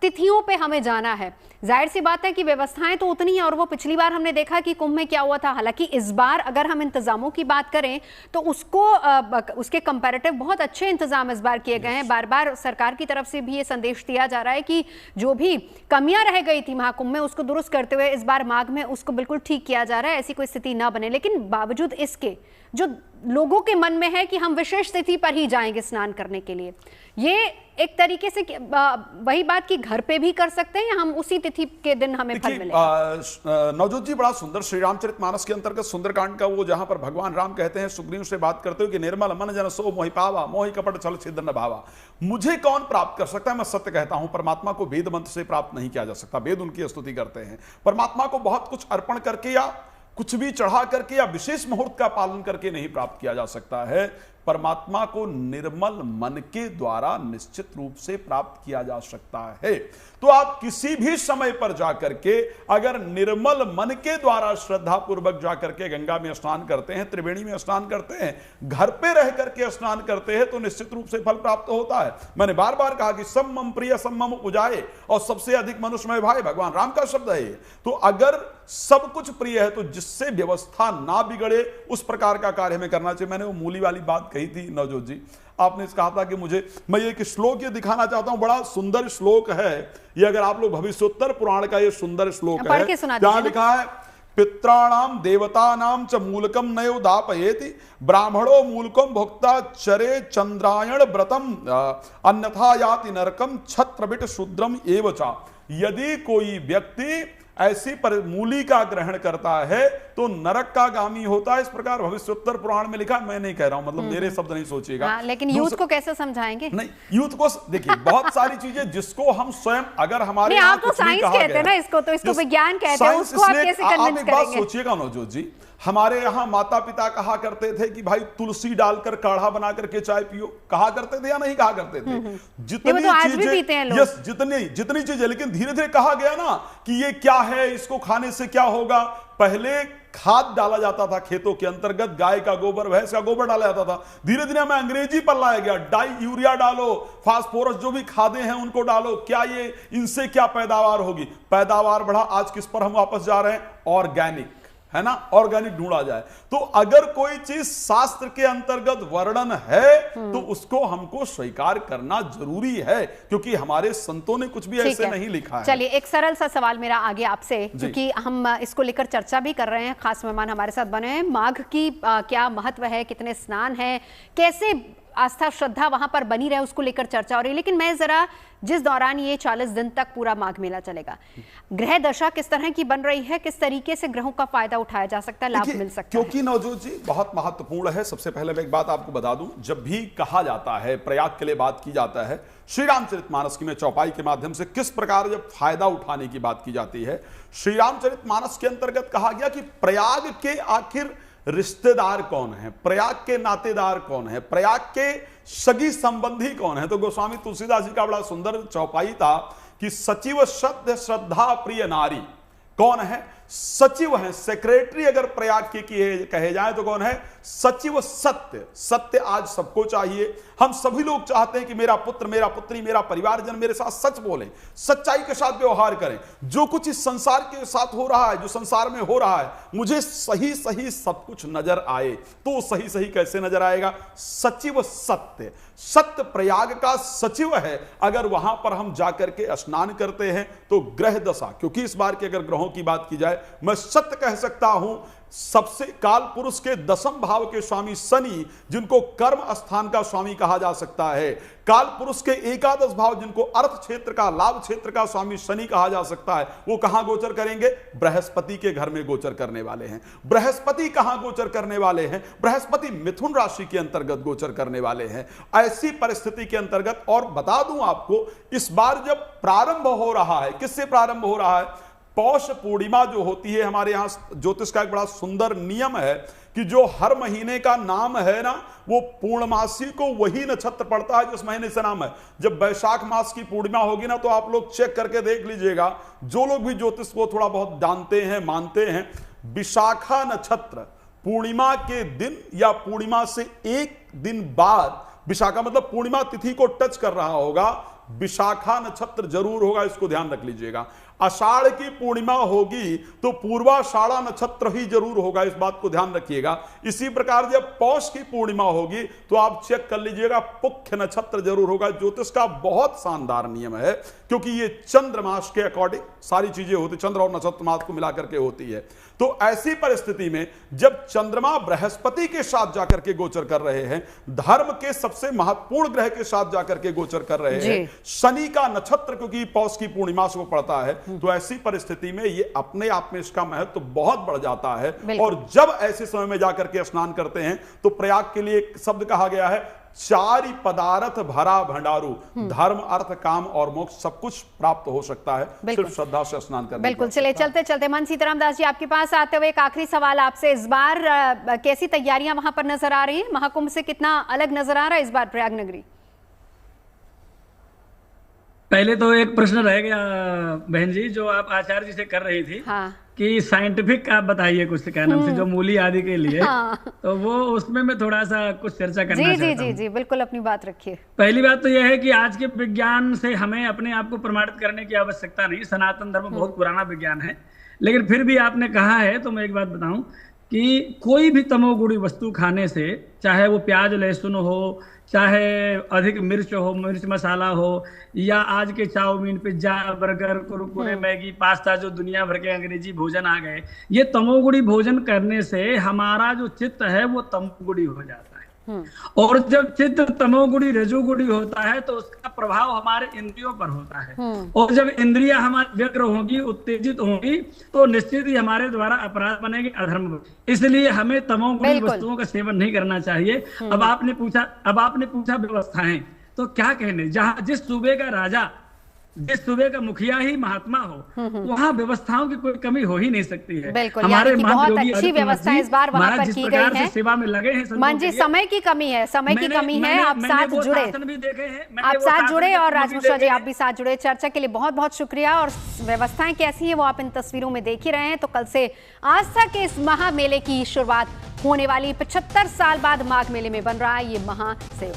तिथियों पे हमें जाना है, जाहिर सी बात है कि व्यवस्थाएं तो उतनी हैं, और वो पिछली बार हमने देखा कि कुंभ में क्या हुआ था। हालांकि इस बार अगर हम इंतजामों की बात करें तो उसके कंपैरेटिव बहुत अच्छे इंतजाम इस बार किए गए हैं। बार बार सरकार की तरफ से भी ये संदेश दिया जा रहा है कि जो भी कमियां रह गई थी महाकुंभ में, उसको दुरुस्त करते हुए इस बार माघ में उसको बिल्कुल ठीक किया जा रहा है, ऐसी कोई स्थिति ना बने। लेकिन बावजूद इसके जो लोगों के मन में है कि हम विशेष तिथि पर ही जाएंगे स्नान करने के लिए, ये एक तरीके से वही बात कि घर पे भी कर सकते हैं, या हम उसी तिथि के दिन हमें फल मिलेगा। नवजोत जी, बड़ा सुंदर श्री रामचरितमानस के अंतर्गत सुंदरकांड का वो जहां पर भगवान राम कहते हैं सुग्रीव से बात करते हो कि निर्मल मन जन सो मोहि पावा, मोहि कपट छल छिद्र न भावा। मुझे कौन प्राप्त कर सकता है? मैं सत्य कहता हूं, परमात्मा को वेद मंत्र से प्राप्त नहीं किया जा सकता। वेद उनकी स्तुति करते हैं। परमात्मा को बहुत कुछ अर्पण करके या कुछ भी चढ़ा करके या विशेष मुहूर्त का पालन करके नहीं प्राप्त किया जा सकता है। परमात्मा को निर्मल मन के द्वारा निश्चित रूप से प्राप्त किया जा सकता है। तो आप किसी भी समय पर जाकर के अगर निर्मल मन के द्वारा श्रद्धा पूर्वक जाकर के गंगा में स्नान करते हैं, त्रिवेणी में स्नान करते हैं, घर पे रह करके स्नान करते हैं, तो निश्चित रूप से फल प्राप्त होता है। मैंने बार बार कहा कि सब मम प्रिय सब मम उजाए, और सबसे अधिक मनुष्य में भाई भगवान राम का शब्द है। तो अगर सब कुछ प्रिय है, तो जिससे व्यवस्था ना बिगड़े उस प्रकार का कार्य हमें करना चाहिए। मैंने वो मूली वाली बात कही थी नवजोत जी, आपने कहा था कि मैं ये एक श्लोक ये दिखाना चाहता हूं, बड़ा सुंदर श्लोक है ये। अगर आप लोग भविष्योत्तर पुराण का ये सुंदर श्लोक है, क्या लिखा है? पित्राणाम देवतानाम च मूलकम नयो दापयेति ब्राह्मणो मूलकम भोक्ता चरे चंद्रायण व्रतम अन्यथा याति नरकम छत्रबिट शूद्रम एवचा। यदि कोई व्यक्ति ऐसी पर मूली का ग्रहण करता है तो नरक का गामी होता है। इस प्रकार भविष्योत्तर पुराण में लिखा, मैं नहीं कह रहा हूं, मतलब मेरे शब्द नहीं सोचिएगा। हाँ, लेकिन यूथ को कैसे समझाएंगे? नहीं, यूथ को देखिए बहुत सारी चीजें जिसको हम स्वयं अगर हमारे आप तो साइंस कहते हैं ना इसको, तो इसको विज्ञान कहते हैं, उसको आप कैसे कन्विंस करेंगे? बात सोचिएगा नवजोत जी, हमारे यहाँ माता पिता कहा करते थे कि भाई तुलसी डालकर काढ़ा बना करके चाय पियो, कहा करते थे या नहीं कहा करते थे? जितनी चीजें, लेकिन धीरे धीरे कहा गया ना कि ये क्या है, इसको खाने से क्या होगा। पहले खाद डाला जाता था खेतों के अंतर्गत, गाय का गोबर, भैंस का गोबर डाला जाता था। धीरे धीरे हमें अंग्रेजी पर लाया गया, डाई यूरिया डालो, फास्फोरस, जो भी खादें हैं उनको डालो। क्या ये इनसे क्या पैदावार होगी? पैदावार बढ़ा, आज किस पर हम वापस जा रहे हैं? ऑर्गेनिक, है ना, ऑर्गेनिक ढूंढा जाए। तो अगर कोई चीज शास्त्र के अंतर्गत वर्णन है तो उसको हमको स्वीकार करना जरूरी है, क्योंकि हमारे संतों ने कुछ भी ऐसे नहीं लिखा है। चलिए एक सरल सा सवाल मेरा आगे आपसे, क्योंकि हम इसको लेकर चर्चा भी कर रहे हैं, खास मेहमान हमारे साथ बने हैं। माघ की क्या महत्व है, कितने स्नान है, कैसे आस्था श्रद्धा वहां पर बनी रहे, उसको लेकर चर्चा हो रही है। लेकिन मैं जरा, जिस दौरान ये 40 दिन तक पूरा माघ मेला चलेगा, ग्रह दशा किस तरह की बन रही है, किस तरीके से ग्रहों का फायदा उठाया जा सकता है, लाभ मिल सकता है? क्योंकि नवजोत जी बहुत महत्वपूर्ण है। सबसे पहले मैं एक बात आपको बता दूं, जब भी कहा जाता है, प्रयाग के लिए बात की जाता है, श्री रामचरितमानस की में चौपाई के माध्यम से किस प्रकार जब फायदा उठाने की बात की जाती है, श्री रामचरितमानस के अंतर्गत कहा गया कि प्रयाग के आखिर रिश्तेदार कौन है, प्रयाग के नातेदार कौन है, प्रयाग के सगी संबंधी कौन है। तो गोस्वामी तुलसीदास जी का बड़ा सुंदर चौपाई था कि सचिव सत्य श्रद्धा प्रिय नारी कौन है? सचिव है, सेक्रेटरी अगर प्रयाग के कहे जाए तो कौन है? सचिव सत्य। सत्य आज सबको चाहिए, हम सभी लोग चाहते हैं कि मेरा पुत्र, मेरा पुत्री, मेरा परिवारजन मेरे साथ सच बोले, सच्चाई के साथ व्यवहार करें। जो कुछ इस संसार के साथ हो रहा है, जो संसार में हो रहा है, मुझे सही सही सब कुछ नजर आए। तो सही सही कैसे नजर आएगा? सचिव सत्य, सत्य प्रयाग का सचिव है। अगर वहां पर हम जाकर के स्नान करते हैं तो ग्रह दशा, क्योंकि इस बार की अगर ग्रहों की बात की जाए, मैं सत्य कह सकता हूं, सबसे काल पुरुष के 10वें भाव के स्वामी शनि, जिनको कर्म स्थान का स्वामी कहा जा सकता है, काल पुरुष के 11 भाव, जिनको अर्थ क्षेत्र का, लाभ क्षेत्र का स्वामी शनि कहा जा सकता है, वो कहां गोचर करेंगे? बृहस्पति के घर में गोचर करने वाले हैं। बृहस्पति कहां गोचर करने वाले हैं? बृहस्पति मिथुन राशि के अंतर्गत गोचर करने वाले हैं। ऐसी परिस्थिति के अंतर्गत, और बता दूं आपको, इस बार जब प्रारंभ हो रहा है, किससे प्रारंभ हो रहा है? पौष पूर्णिमा जो होती है, हमारे यहां ज्योतिष का एक बड़ा सुंदर नियम है कि जो हर महीने का नाम है ना, वो पूर्णमासी को वही नक्षत्र पड़ता है जिस महीने से नाम है। जब वैशाख मास की पूर्णिमा होगी ना, तो आप लोग चेक करके देख लीजिएगा, जो लोग भी ज्योतिष को थोड़ा बहुत जानते हैं, मानते हैं, विशाखा नक्षत्र पूर्णिमा के दिन या पूर्णिमा से एक दिन बाद, विशाखा मतलब पूर्णिमा तिथि को टच कर रहा होगा, विशाखा नक्षत्र जरूर होगा, इसको ध्यान रख लीजिएगा। आषाढ़ की पूर्णिमा होगी तो पूर्वाषाढ़ा नक्षत्र ही जरूर होगा, इस बात को ध्यान रखिएगा। इसी प्रकार जब पौष की पूर्णिमा होगी तो आप चेक कर लीजिएगा, पुख्य नक्षत्र जरूर होगा। ज्योतिष का बहुत शानदार नियम है, क्योंकि ये चंद्रमास के अकॉर्डिंग सारी चीजें होती, चंद्र और नक्षत्र मास को मिलाकर के होती है। तो ऐसी परिस्थिति में जब चंद्रमा बृहस्पति के साथ जाकर के गोचर कर रहे हैं, धर्म के सबसे महत्वपूर्ण ग्रह के साथ जाकर के गोचर कर रहे हैं, शनि का नक्षत्र क्योंकि पौष की पूर्णिमा से वो पड़ता है, तो ऐसी परिस्थिति में ये अपने आप में इसका महत्व बहुत बढ़ जाता है। और जब ऐसे समय में जाकर के स्नान करते हैं तो प्रयाग के लिए एक शब्द कहा गया है, चारि पदार्थ भरा भंडारू, धर्म अर्थ काम और मोक्ष सब कुछ प्राप्त हो सकता है सिर्फ श्रद्धा से स्नान करने। बिल्कुल। चलिए चलते चलते मन सीताराम दास जी आपके पास आते हुए एक आखिरी सवाल आपसे, इस बार कैसी तैयारियां वहां पर नजर आ रही है? महाकुंभ से कितना अलग नजर आ रहा है इस बार प्रयाग नगरी? पहले तो एक प्रश्न रह गया बहन जी, जो आप आचार्य जी से कर रही थी। हाँ। कि साइंटिफिक आप बताइए कुछ, क्या नाम से, जो मूली आदि के लिए। हाँ। तो वो उसमें मैं थोड़ा सा कुछ चर्चा करना जी चाहता जी हूं। जी बिल्कुल अपनी बात रखिए। पहली बात तो यह है कि आज के विज्ञान से हमें अपने आप को प्रमाणित करने की आवश्यकता नहीं। सनातन धर्म बहुत पुराना विज्ञान है, लेकिन फिर भी आपने कहा है तो मैं एक बात बताऊं कि कोई भी तमोगुणी वस्तु खाने से, चाहे वो प्याज लहसुन हो, चाहे अधिक मिर्च हो, मिर्च मसाला हो, या आज के chow mein, pizza, burger, Kurkure, Maggi, pasta, जो दुनिया भर के अंग्रेजी भोजन आ गए, ये तमोगुणी भोजन करने से हमारा जो चित्त है वो तमोगुणी हो जाता है। और जब चित्त तमोगुणी रजोगुणी होता है तो उसका प्रभाव हमारे इंद्रियों पर होता है। और जब इंद्रियां हमारी व्यग्र होंगी, उत्तेजित होंगी, तो निश्चित ही हमारे द्वारा अपराध बनेगी, अधर्म। इसलिए हमें तमोगुणी वस्तुओं का सेवन नहीं करना चाहिए। अब आपने पूछा व्यवस्थाएं, तो क्या कहने, जहां जिस सूबे का राजा, जिस सूबे का मुखिया ही महात्मा हो, वहाँ व्यवस्थाओं की कोई कमी हो ही नहीं सकती है। बिल्कुल, हमारे बहुत अच्छी व्यवस्था इस बार वहाँ पर की गई है। सेवा में लगे हैं मन जी, समय की कमी है, आप साथ जुड़े और राजभूषण जी आप भी साथ जुड़े। चर्चा के लिए बहुत बहुत शुक्रिया। और व्यवस्थाएं कैसी है वो आप इन तस्वीरों में देख ही रहे हैं। तो कल से आस्था के इस महामेले की शुरुआत होने वाली। 75 साल बाद माघ मेले में बन रहा है ये महासेव।